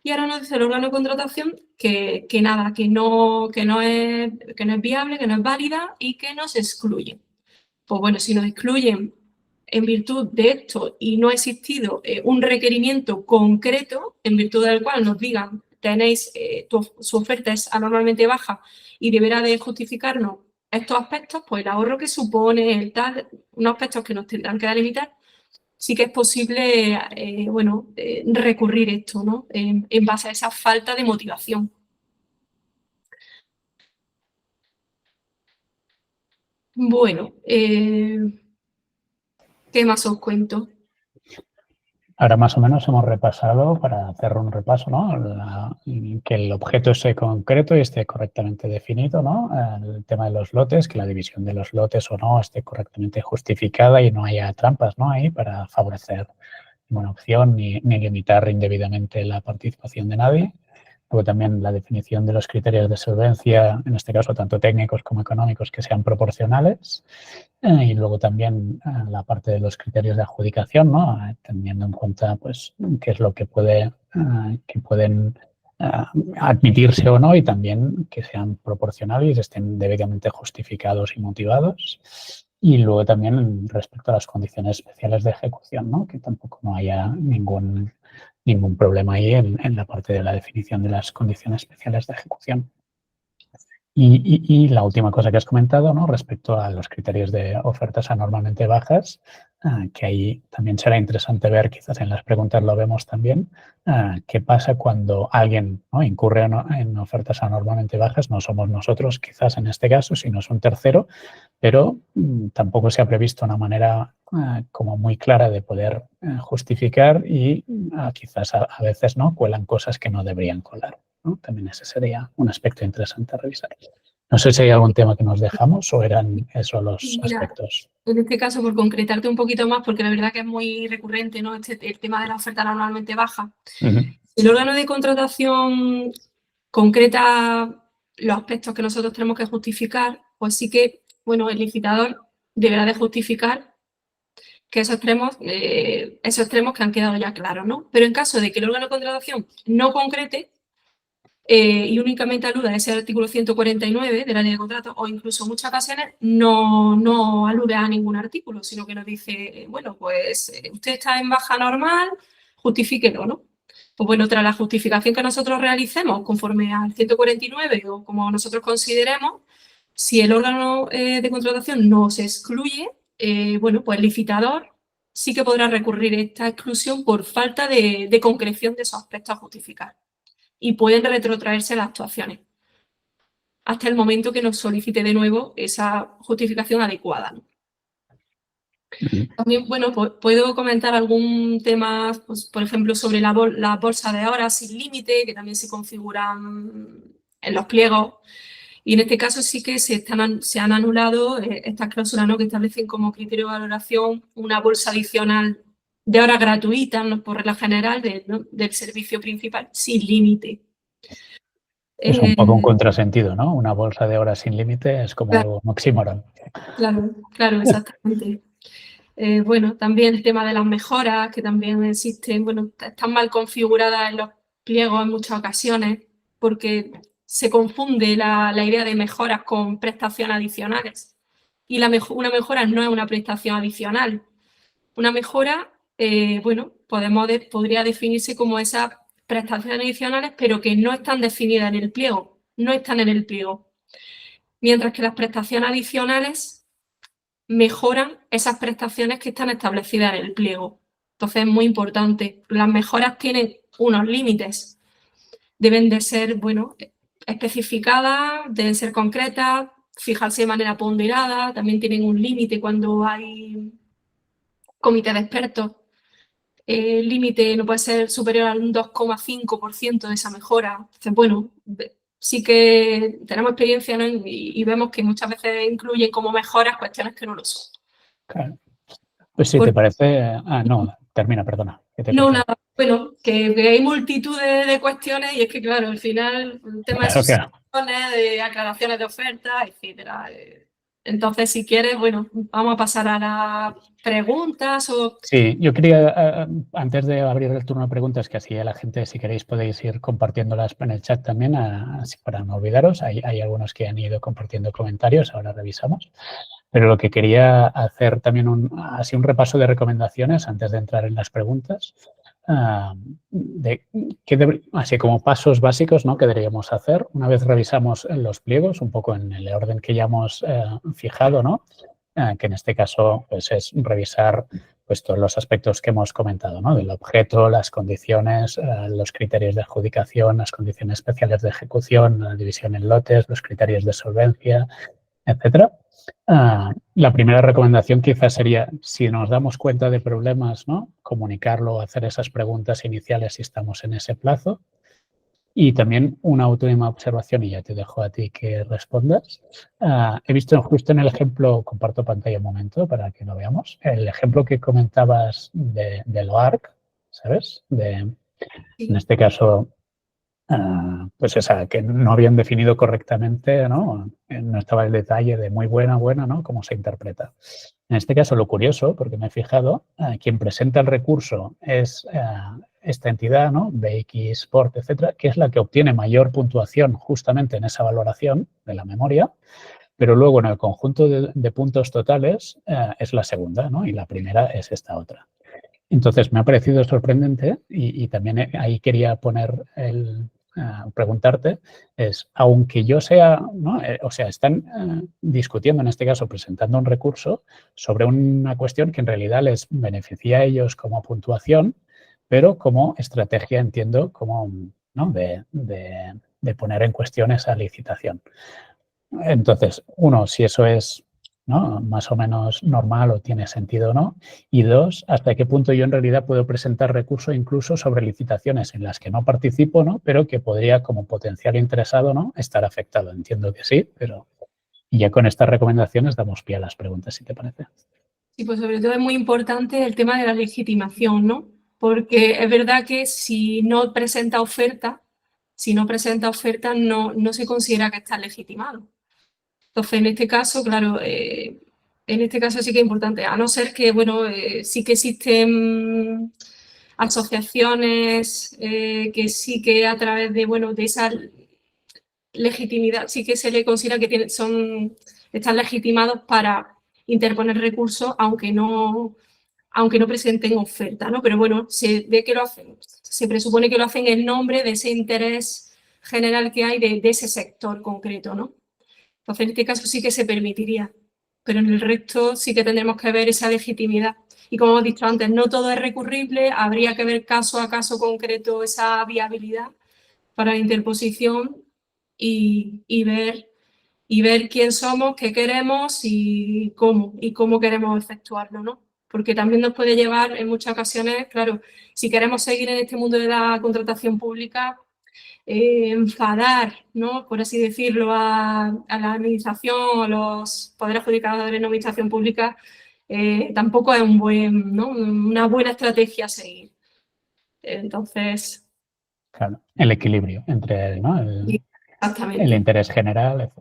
y ahora nos dice el órgano de contratación que nada, que no es viable, que no es válida y que nos excluyen. Pues bueno, si nos excluyen en virtud de esto y no ha existido un requerimiento concreto en virtud del cual nos digan tenéis, su oferta es anormalmente baja y deberá de justificarnos estos aspectos, pues el ahorro que supone, el tal, unos aspectos que nos tendrán que delimitar, sí que es posible, recurrir esto, ¿no? En base a esa falta de motivación. Bueno, ¿qué más os cuento? Ahora más o menos hemos repasado, para hacer un repaso, ¿no? Que el objeto esté concreto y esté correctamente definido, ¿no? El tema de los lotes, que la división de los lotes o no esté correctamente justificada y no haya trampas, ¿no? Ahí para favorecer ninguna opción ni limitar indebidamente la participación de nadie. Luego también la definición de los criterios de solvencia, en este caso tanto técnicos como económicos, que sean proporcionales. Y luego también la parte de los criterios de adjudicación, ¿no? Teniendo en cuenta pues, qué es lo que que pueden admitirse o no, y también que sean proporcionales y estén debidamente justificados y motivados. Y luego también respecto a las condiciones especiales de ejecución, ¿no? Que tampoco no haya ningún problema ahí en la parte de la definición de las condiciones especiales de ejecución. Y la última cosa que has comentado, ¿no? Respecto a los criterios de ofertas anormalmente bajas, que ahí también será interesante ver, quizás en las preguntas lo vemos también, qué pasa cuando alguien, ¿no? Incurre en ofertas anormalmente bajas, no somos nosotros quizás en este caso, sino es un tercero, pero tampoco se ha previsto una manera como muy clara de poder justificar y quizás a veces, ¿no? Cuelan cosas que no deberían colar, ¿no? También ese sería un aspecto interesante a revisar. No sé si hay algún tema que nos dejamos o eran esos los aspectos. En este caso, por concretarte un poquito más, porque la verdad que es muy recurrente, ¿no? El tema de la oferta anormalmente baja. El órgano de contratación concreta los aspectos que nosotros tenemos que justificar, pues sí que, bueno, el licitador deberá de justificar que esos extremos que han quedado ya claros, ¿no? Pero en caso de que el órgano de contratación no concrete y únicamente aluda a ese artículo 149 de la ley de contratos, o incluso en muchas ocasiones no alude a ningún artículo, sino que nos dice, bueno, pues usted está en baja normal, justifíquelo, ¿no? Pues bueno, tras la justificación que nosotros realicemos conforme al 149 o como nosotros consideremos, si el órgano de contratación no se excluye, bueno, pues el licitador sí que podrá recurrir a esta exclusión por falta de concreción de esos aspectos a justificar. Y pueden retrotraerse las actuaciones hasta el momento que nos solicite de nuevo esa justificación adecuada, ¿no? También, bueno, puedo comentar algún tema, pues, por ejemplo, sobre la bolsa de horas sin límite, que también se configuran en los pliegos. Y en este caso sí que se han anulado estas cláusulas, ¿no? Que establecen como criterio de valoración una bolsa adicional de horas gratuitas, ¿no? Por regla general del servicio principal sin límite. Es un poco un contrasentido, ¿no? Una bolsa de horas sin límite es como algo oxímoron. Claro, exactamente. Bueno, también el tema de las mejoras, que también existen, bueno, están mal configuradas en los pliegos en muchas ocasiones, porque se confunde la idea de mejoras con prestaciones adicionales. Y una mejora no es una prestación adicional. Una mejora, bueno, podría definirse como esas prestaciones adicionales, pero que no están definidas en el pliego, no están en el pliego. Mientras que las prestaciones adicionales mejoran esas prestaciones que están establecidas en el pliego. Entonces es muy importante. Las mejoras tienen unos límites. Deben de ser, bueno, especificadas, deben ser concretas, fijarse de manera ponderada. También tienen un límite cuando hay comité de expertos. El límite no puede ser superior al 2,5% de esa mejora. Entonces, bueno, sí que tenemos experiencia, ¿no? y vemos que muchas veces incluyen como mejoras cuestiones que no lo son. Claro. Pues si te parece... no, termina, perdona. No, nada. Bueno, que hay multitud de cuestiones y es que, claro, al final, el tema de suscripciones, de aclaraciones de ofertas, etcétera. Entonces, si quieres, bueno, vamos a pasar a las preguntas o... Sí, yo quería, antes de abrir el turno de preguntas, que así a la gente, si queréis, podéis ir compartiéndolas en el chat también, así para no olvidaros. Hay algunos que han ido compartiendo comentarios, ahora revisamos. Pero lo que quería hacer también así un repaso de recomendaciones antes de entrar en las preguntas. así como pasos básicos, ¿no?, que deberíamos hacer una vez revisamos los pliegos, un poco en el orden que ya hemos fijado, ¿no? Que en este caso pues, es revisar pues, todos los aspectos que hemos comentado, ¿no? Del objeto, las condiciones, los criterios de adjudicación, las condiciones especiales de ejecución, la división en lotes, los criterios de solvencia, etcétera. La primera recomendación quizás sería, si nos damos cuenta de problemas, ¿no?, comunicarlo, hacer esas preguntas iniciales si estamos en ese plazo. Y también una última observación, y ya te dejo a ti que respondas. He visto justo en el ejemplo, comparto pantalla un momento para que lo veamos, el ejemplo que comentabas del OARC, ¿sabes? En este caso, pues esa, que no habían definido correctamente, ¿no? No estaba el detalle de muy buena, ¿no?, cómo se interpreta. En este caso, lo curioso, porque me he fijado, quien presenta el recurso es esta entidad, ¿no?, BX Sport, etcétera, que es la que obtiene mayor puntuación justamente en esa valoración de la memoria, pero luego en el conjunto de puntos totales es la segunda, ¿no?, y la primera es esta otra. Entonces, me ha parecido sorprendente y también ahí quería poner preguntarte, aunque yo sea, ¿no?, o sea, están discutiendo, en este caso, presentando un recurso sobre una cuestión que en realidad les beneficia a ellos como puntuación, pero como estrategia, entiendo, como, ¿no?, de poner en cuestión esa licitación. Entonces, uno, si eso es, ¿no?, más o menos normal o tiene sentido o no. Y dos, hasta qué punto yo en realidad puedo presentar recurso incluso sobre licitaciones en las que no participo, ¿no?, pero que podría como potencial interesado, ¿no?, estar afectado. Entiendo que sí, pero ya con estas recomendaciones damos pie a las preguntas, si te parece. Sí, pues sobre todo es muy importante el tema de la legitimación, ¿no? Porque es verdad que si no presenta oferta, no se considera que está legitimado. Entonces, en este caso, claro, en este caso sí que es importante, a no ser que, bueno, sí que existen asociaciones que sí que a través de, bueno, de esa legitimidad sí que se le considera que están legitimados para interponer recursos, aunque no presenten oferta, ¿no? Pero bueno, se ve que lo hacen, se presupone que lo hacen en nombre de ese interés general que hay de ese sector concreto, ¿no? Entonces, en este caso sí que se permitiría, pero en el resto sí que tendremos que ver esa legitimidad. Y como hemos dicho antes, no todo es recurrible, habría que ver caso a caso concreto esa viabilidad para la interposición y ver quién somos, qué queremos y cómo queremos efectuarlo, ¿no? Porque también nos puede llevar en muchas ocasiones, claro, si queremos seguir en este mundo de la contratación pública, enfadar, ¿no?, por así decirlo, a la administración, a los poderes adjudicadores de la administración pública, tampoco es una buena estrategia a seguir. Entonces... Claro, el equilibrio entre, ¿no?, el interés general, etc.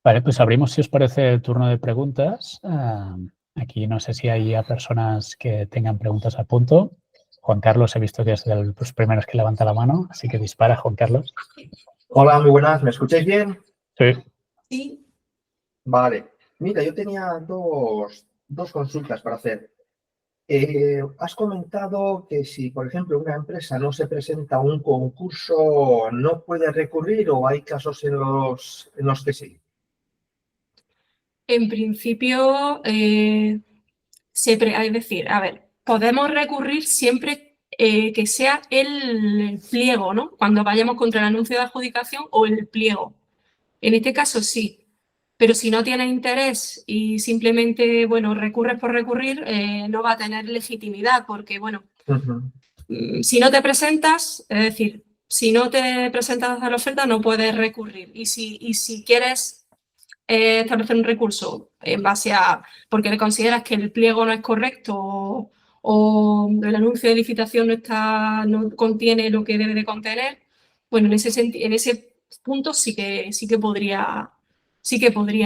Vale, pues abrimos, si os parece, el turno de preguntas. Aquí no sé si hay personas que tengan preguntas a punto. Juan Carlos, he visto que es de los primeros que levanta la mano, así que dispara, Juan Carlos. Hola, muy buenas. ¿Me escucháis bien? Sí. Sí. Vale. Mira, yo tenía dos consultas para hacer. Has comentado que si, por ejemplo, una empresa no se presenta a un concurso, ¿no puede recurrir o hay casos en los que sí? En principio, es decir, a ver, podemos recurrir siempre que sea el pliego, ¿no? Cuando vayamos contra el anuncio de adjudicación o el pliego. En este caso sí, pero si no tienes interés y simplemente, bueno, recurres por recurrir, no va a tener legitimidad porque, bueno, si no te presentas, es decir, si no te presentas a la oferta no puedes recurrir y si quieres establecer un recurso en base a porque le consideras que el pliego no es correcto o el anuncio de licitación no contiene lo que debe de contener, bueno, en ese punto sí que podría,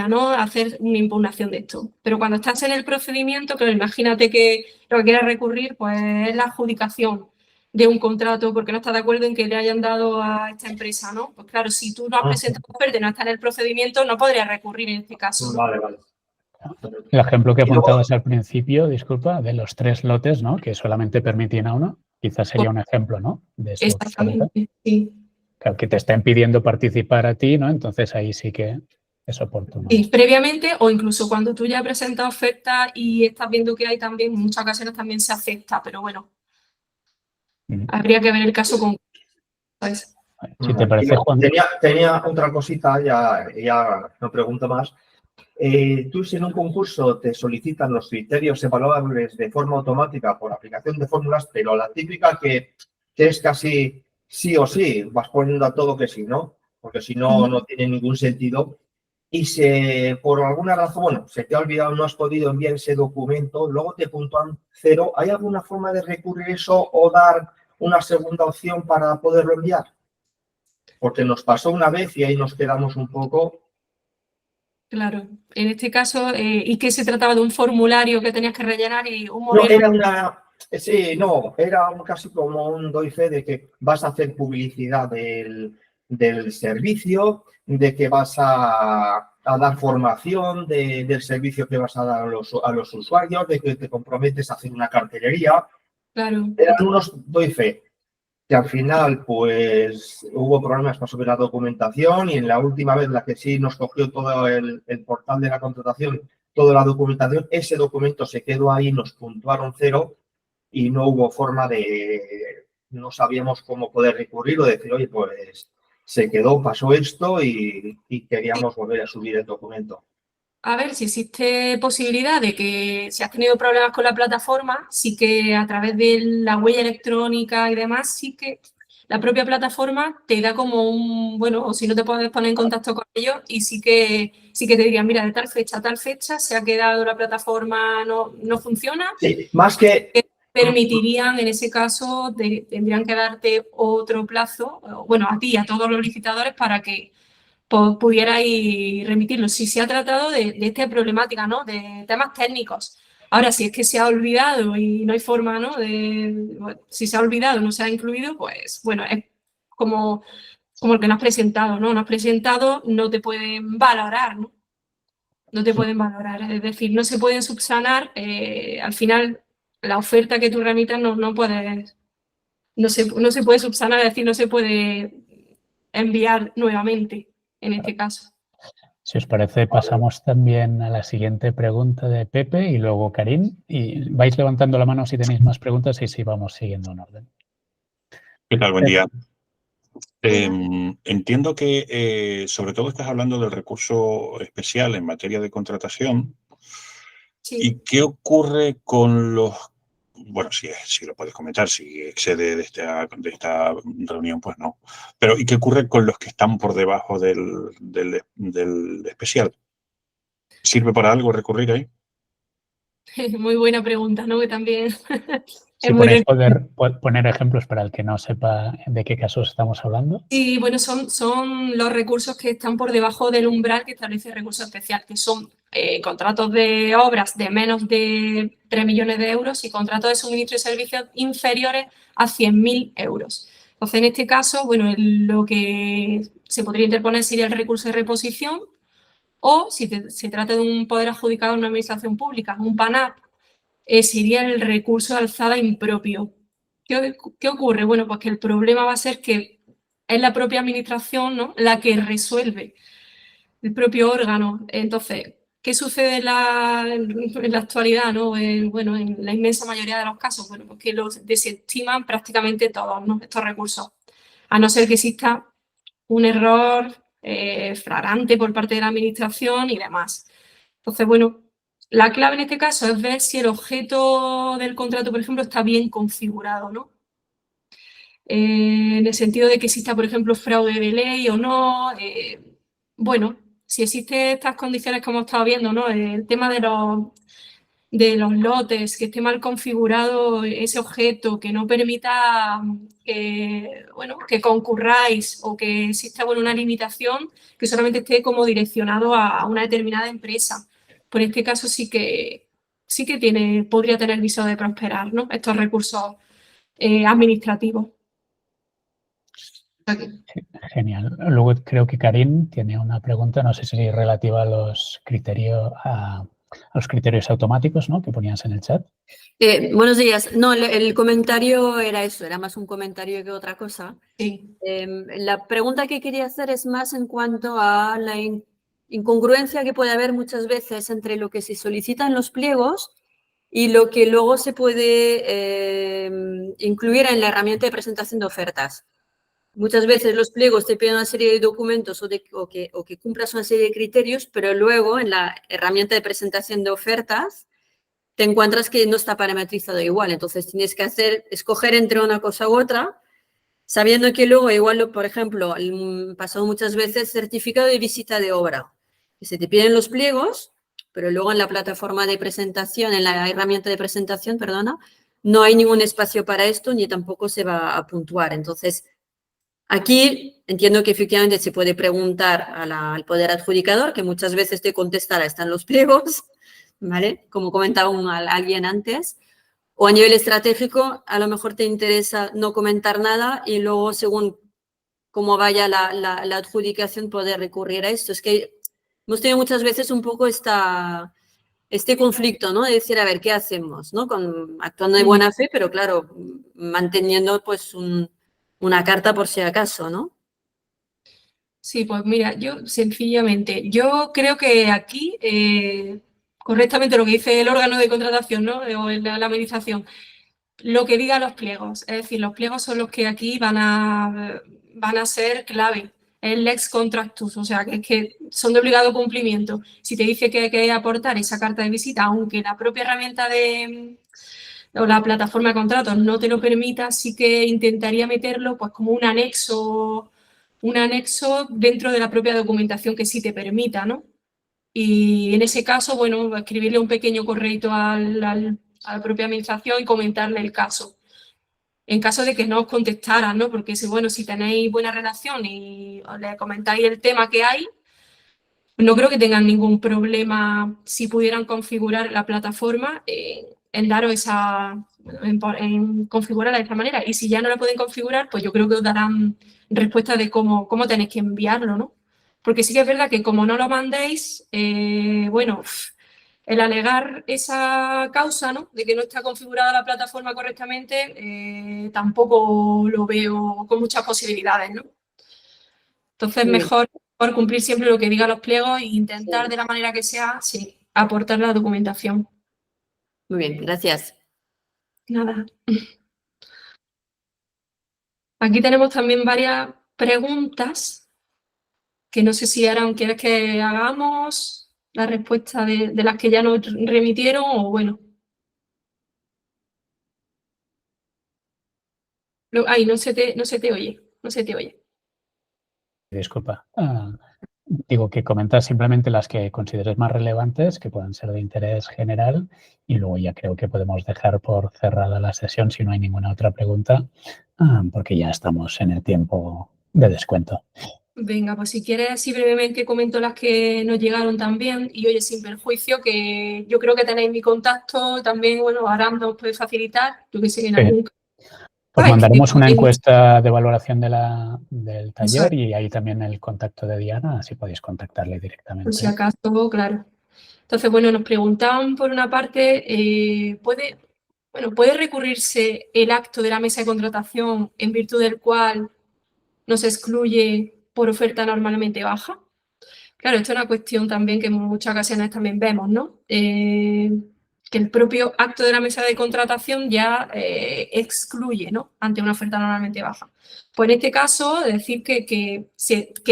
¿no?, hacer una impugnación de esto. Pero cuando estás en el procedimiento, claro, imagínate que lo que quieres recurrir pues es la adjudicación de un contrato porque no estás de acuerdo en que le hayan dado a esta empresa, ¿no? Pues claro, si tú no has presentado oferta y no estás en el procedimiento, no podrías recurrir en este caso, ¿no? Vale, vale. El ejemplo que apuntabas al principio, disculpa, de los 3 lotes, ¿no?, que solamente permitían a uno, Quizás sería un ejemplo, ¿no? De eso. Exactamente, sí. Claro, que te está impidiendo participar a ti, ¿no? Entonces ahí sí que es oportuno. Y previamente o incluso cuando tú ya presentas oferta y estás viendo que hay también, en muchas ocasiones también se acepta, pero bueno, habría que ver el caso con... ¿sabes? Si te parece, Juan. Tenía otra cosita, ya no pregunto más. Tú, si en un concurso te solicitan los criterios evaluables de forma automática por aplicación de fórmulas, pero la típica que es casi sí o sí, vas poniendo a todo que sí, ¿no? Porque si no, no tiene ningún sentido. Y por alguna razón, bueno, se te ha olvidado, no has podido enviar ese documento, luego te puntúan 0. ¿Hay alguna forma de recurrir eso o dar una segunda opción para poderlo enviar? Porque nos pasó una vez y ahí nos quedamos un poco. Claro, en este caso, ¿y qué se trataba de un formulario que tenías que rellenar y un No, modelo? era casi como un doy fe de que vas a hacer publicidad del servicio, de que vas a dar formación del servicio que vas a dar a los usuarios, de que te comprometes a hacer una cartelería. Claro. Eran unos doy fe. Que al final, pues, hubo problemas para subir la documentación y en la última vez, la que sí nos cogió todo el portal de la contratación, toda la documentación, ese documento se quedó ahí, nos puntuaron 0 y no hubo forma no sabíamos cómo poder recurrir o decir, oye, pues, se quedó, pasó esto y queríamos volver a subir el documento. A ver, si existe posibilidad de que si has tenido problemas con la plataforma, sí que a través de la huella electrónica y demás, sí que la propia plataforma te da como bueno, o si no te puedes poner en contacto con ellos y sí que te dirían, mira, de tal fecha a tal fecha se ha quedado la plataforma, no funciona. Sí, más que... Permitirían, en ese caso, tendrían que darte otro plazo, bueno, a ti y a todos los licitadores para que pudierais remitirlo. Si se ha tratado de esta problemática, ¿no? De temas técnicos. Ahora, si es que se ha olvidado y no hay forma, ¿no? Si se ha olvidado, no se ha incluido, pues, bueno, es como el que no has presentado, ¿no? No has presentado, no te pueden valorar, ¿no? No te pueden valorar. Es decir, no se pueden subsanar. Al final, la oferta que tú remitas no se puede subsanar, es decir, no se puede enviar nuevamente en este caso. Si os parece, pasamos también a la siguiente pregunta de Pepe y luego Karim. Y vais levantando la mano si tenéis más preguntas y si vamos siguiendo un orden. ¿Qué tal? Buen día. Entiendo que sobre todo estás hablando del recurso especial en materia de contratación. Sí. ¿Y qué ocurre con los... Bueno, si lo puedes comentar, si excede de esta reunión, pues no. Pero ¿y qué ocurre con los que están por debajo del especial? ¿Sirve para algo recurrir ahí? Muy buena pregunta, ¿no? Que también Si podéis poner ejemplos para el que no sepa de qué casos estamos hablando. Sí, bueno, son los recursos que están por debajo del umbral que establece el recurso especial, que son contratos de obras de menos de 3 millones de euros y contratos de suministro de servicios inferiores a 100.000 euros. Entonces, en este caso, bueno, lo que se podría interponer sería el recurso de reposición o, si se trata de un poder adjudicado en una administración pública, un PANAP, sería el recurso de alzada impropio. ¿Qué ocurre? Bueno, pues que el problema va a ser que es la propia administración, ¿no?, la que resuelve, el propio órgano. Entonces, ¿qué sucede en la actualidad, ¿no? Bueno, en la inmensa mayoría de los casos, bueno, pues que los desestiman prácticamente todos, ¿no?, estos recursos, a no ser que exista un error flagrante por parte de la administración y demás. Entonces, bueno, la clave en este caso es ver si el objeto del contrato, por ejemplo, está bien configurado, ¿no? En el sentido de que exista, por ejemplo, fraude de ley o no. Bueno, si existen estas condiciones que hemos estado viendo, ¿no? El tema de los lotes, que esté mal configurado ese objeto, que no permita que concurráis o que exista, bueno, una limitación que solamente esté como direccionado a una determinada empresa. Por este caso sí que podría tener viso de prosperar, ¿no?, estos recursos administrativos. Genial. Luego creo que Karim tiene una pregunta, no sé si relativa a los criterios, a los criterios automáticos, ¿no?, que ponías en el chat. Buenos días. No, el comentario era eso, era más un comentario que otra cosa. Sí. La pregunta que quería hacer es más en cuanto a la incongruencia que puede haber muchas veces entre lo que se solicita en los pliegos y lo que luego se puede incluir en la herramienta de presentación de ofertas. Muchas veces los pliegos te piden una serie de documentos o que cumplas una serie de criterios, pero luego en la herramienta de presentación de ofertas te encuentras que no está parametrizado igual. Entonces tienes que escoger entre una cosa u otra, sabiendo que luego igual, por ejemplo, pasado muchas veces certificado de visita de obra, que se te piden los pliegos, pero luego en la plataforma de presentación, en la herramienta de presentación, perdona, no hay ningún espacio para esto ni tampoco se va a puntuar. Entonces, aquí entiendo que efectivamente se puede preguntar al poder adjudicador, que muchas veces te contestará, están los pliegos, ¿vale? Como comentaba alguien antes. O a nivel estratégico, a lo mejor te interesa no comentar nada y luego, según cómo vaya la adjudicación, poder recurrir a esto. Es que hemos tenido muchas veces un poco este conflicto, ¿no? De decir, a ver, ¿qué hacemos? ¿No? Actuando de buena fe, pero claro, manteniendo pues una carta por si acaso, ¿no? Sí, pues mira, yo sencillamente, yo creo que aquí correctamente lo que dice el órgano de contratación, ¿no? O la administración, lo que digan los pliegos. Es decir, los pliegos son los que aquí van a ser clave. El lex contractus, o sea, que es que son de obligado cumplimiento. Si te dice que hay que aportar esa carta de visita, aunque la propia herramienta o la plataforma de contratos no te lo permita, sí que intentaría meterlo pues como un anexo dentro de la propia documentación que sí te permita, ¿no? Y en ese caso, bueno, escribirle un pequeño correo a la propia administración y comentarle el caso. En caso de que no os contestaran, ¿no? Porque si tenéis buena relación y le comentáis el tema que hay, no creo que tengan ningún problema si pudieran configurar la plataforma en daros en configurarla de esta manera. Y si ya no la pueden configurar, pues yo creo que os darán respuesta de cómo tenéis que enviarlo, ¿no? Porque sí que es verdad que como no lo mandéis, el alegar esa causa, ¿no?, de que no está configurada la plataforma correctamente, tampoco lo veo con muchas posibilidades, ¿no? Entonces, mejor cumplir siempre lo que digan los pliegos e intentar de la manera que sea, sí, aportar la documentación. Muy bien, gracias. Nada. Aquí tenemos también varias preguntas que no sé si Aran quieres que hagamos la respuesta de las que ya nos remitieron o bueno. Ay, no se te oye, no se te oye. Disculpa. Digo que comentas simplemente las que consideres más relevantes, que puedan ser de interés general, y luego ya creo que podemos dejar por cerrada la sesión si no hay ninguna otra pregunta, porque ya estamos en el tiempo de descuento. Venga, pues si quieres, así brevemente comento las que nos llegaron también. Y oye, sin perjuicio, que yo creo que tenéis mi contacto. También, bueno, Aram nos puede facilitar. Yo que sé, en algún caso. Pues mandaremos una encuesta de valoración del taller y ahí también el contacto de Diana, así podéis contactarle directamente. Por si acaso, claro. Entonces, bueno, nos preguntaban por una parte, ¿puede recurrirse el acto de la mesa de contratación en virtud del cual nos excluye por oferta normalmente baja? Claro, esto es una cuestión también que en muchas ocasiones también vemos, ¿no? Que el propio acto de la mesa de contratación ya excluye, ¿no?, ante una oferta normalmente baja. Pues en este caso, decir que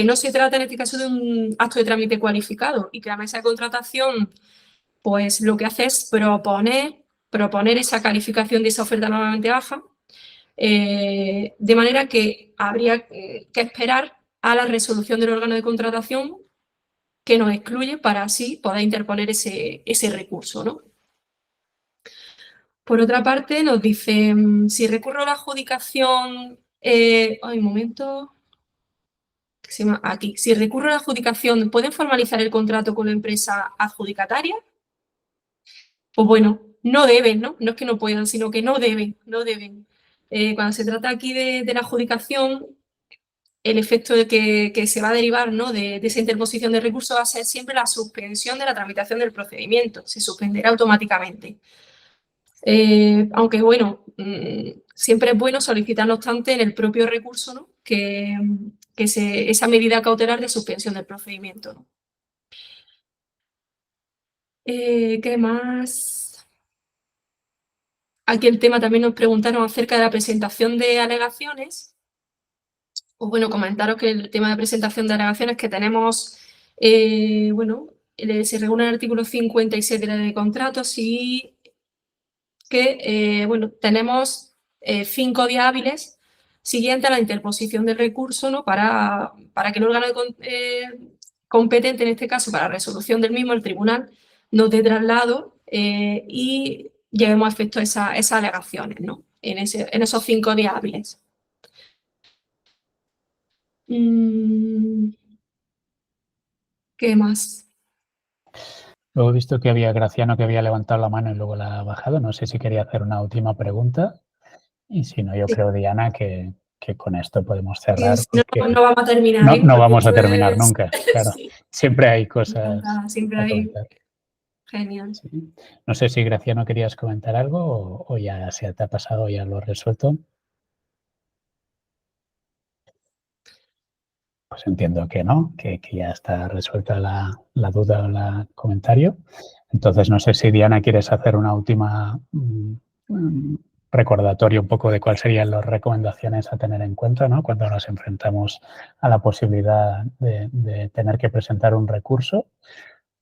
no se trata en este caso de un acto de trámite cualificado y que la mesa de contratación, pues lo que hace es proponer esa calificación de esa oferta normalmente baja, de manera que habría que esperar a la resolución del órgano de contratación que nos excluye para así poder interponer ese recurso, ¿no? Por otra parte, nos dice, si recurro a la adjudicación, un momento, aquí, si recurro a la adjudicación, ¿pueden formalizar el contrato con la empresa adjudicataria? Pues bueno, no deben, ¿no? No es que no puedan, sino que no deben. Cuando se trata aquí de la adjudicación, el efecto de que se va a derivar, ¿no?, de esa interposición de recurso va a ser siempre la suspensión de la tramitación del procedimiento, se suspenderá automáticamente. Aunque, bueno, siempre es bueno solicitar, no obstante, en el propio recurso, ¿no?, esa medida cautelar de suspensión del procedimiento, ¿no? ¿Qué más? Aquí el tema también nos preguntaron acerca de la presentación de alegaciones. Pues bueno, comentaros que el tema de presentación de alegaciones que tenemos, bueno, se regula en el artículo 56 de la Ley de Contratos y que, bueno, tenemos 5 días hábiles siguiente a la interposición del recurso, ¿no?, para que el órgano competente, en este caso, para la resolución del mismo, el tribunal, nos dé traslado y llevemos a efecto esas alegaciones, ¿no?, en esos 5 días hábiles. ¿Qué más? Luego he visto que había Graciano que había levantado la mano y luego la ha bajado. No sé si quería hacer una última pregunta. Y si no, yo Sí. creo, Diana, que con esto podemos cerrar. Si Porque no vamos a terminar, ¿eh? no vamos a Porque terminar esto es- nunca, claro. Sí, Siempre hay cosas siempre a hay... comentar. Genial. Sí. No sé si, Graciano, querías comentar algo o ya se te ha pasado, ya lo has resuelto. Pues entiendo que no, que ya está resuelta la duda o el comentario. Entonces, no sé si, Diana, quieres hacer una última recordatorio un poco de cuáles serían las recomendaciones a tener en cuenta, ¿no?, cuando nos enfrentamos a la posibilidad de tener que presentar un recurso.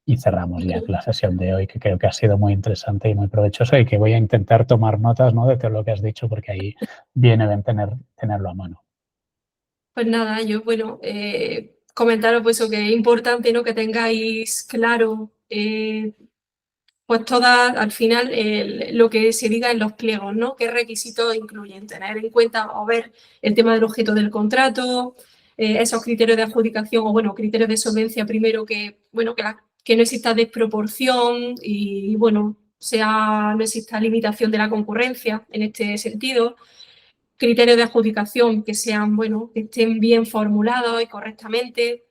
Y cerramos ya la sesión de hoy, que creo que ha sido muy interesante y muy provechosa y que voy a intentar tomar notas, ¿no?, de todo lo que has dicho, porque ahí viene bien tenerlo a mano. Pues nada, yo, bueno, comentaros pues eso, que es importante, ¿no?, que tengáis claro pues al final, lo que se diga en los pliegos, ¿no?, qué requisitos incluyen, tener en cuenta o ver el tema del objeto del contrato, esos criterios de adjudicación o, bueno, criterios de solvencia primero, que, bueno, que no exista desproporción y, bueno, no exista limitación de la concurrencia en este sentido. Criterios de adjudicación que sean, bueno, que estén bien formulados y correctamente,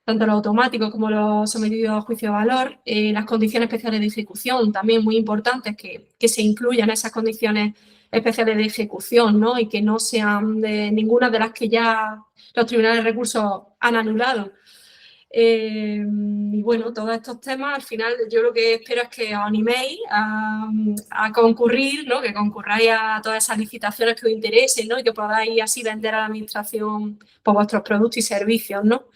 tanto los automáticos como los sometidos a juicio de valor. Las condiciones especiales de ejecución, también muy importantes, que se incluyan esas condiciones especiales de ejecución, ¿no?, y que no sean de ninguna de las que ya los tribunales de recursos han anulado. Y bueno, todos estos temas, al final, yo lo que espero es que os animéis a concurrir, ¿no?, que concurráis a todas esas licitaciones que os interesen, ¿no?, y que podáis así vender a la administración por vuestros productos y servicios, ¿no?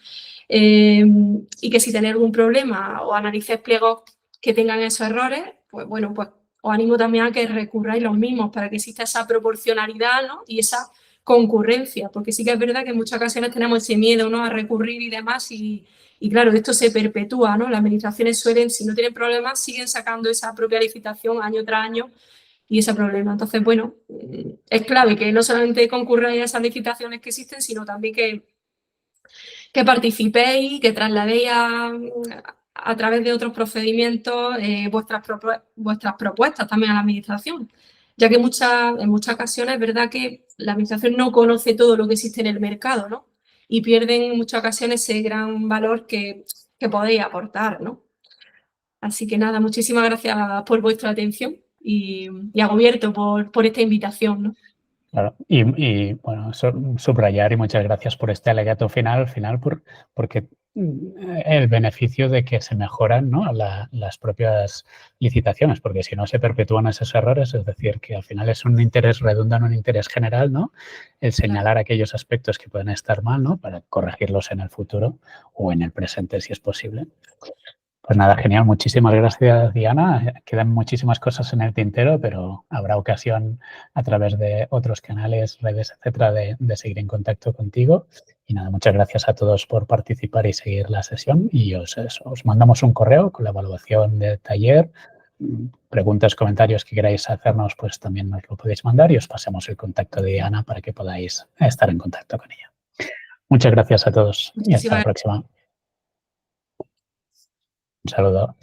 Y que si tenéis algún problema o analicéis pliegos que tengan esos errores, pues bueno, pues os animo también a que recurráis los mismos para que exista esa proporcionalidad, ¿no?, y esa concurrencia, porque sí que es verdad que en muchas ocasiones tenemos ese miedo, ¿no?, a recurrir y demás, y claro, esto se perpetúa, ¿no? Las administraciones suelen, si no tienen problemas, siguen sacando esa propia licitación año tras año y ese problema. Entonces, bueno, es clave que no solamente concurráis a esas licitaciones que existen, sino también que participéis, que trasladéis a través de otros procedimientos vuestras propuestas también a la administración, ya que en muchas ocasiones es verdad que la administración no conoce todo lo que existe en el mercado, ¿no? Y pierden en muchas ocasiones ese gran valor que podéis aportar, ¿no? Así que nada, muchísimas gracias por vuestra atención y a Gobierto por esta invitación, ¿no? Claro, y bueno, subrayar y muchas gracias por este alegato final, porque el beneficio de que se mejoran, ¿no?, las propias licitaciones, porque si no se perpetúan esos errores, es decir, que al final es un interés, redunda en un interés general, ¿no?, el señalar aquellos aspectos que pueden estar mal, ¿no?, para corregirlos en el futuro o en el presente si es posible. Pues nada, genial. Muchísimas gracias, Diana. Quedan muchísimas cosas en el tintero, pero habrá ocasión a través de otros canales, redes, etcétera, de seguir en contacto contigo. Y nada, muchas gracias a todos por participar y seguir la sesión. Y os mandamos un correo con la evaluación del taller. Preguntas, comentarios que queráis hacernos, pues también nos lo podéis mandar y os pasamos el contacto de Diana para que podáis estar en contacto con ella. Muchas gracias a todos y hasta la próxima. Un saludo.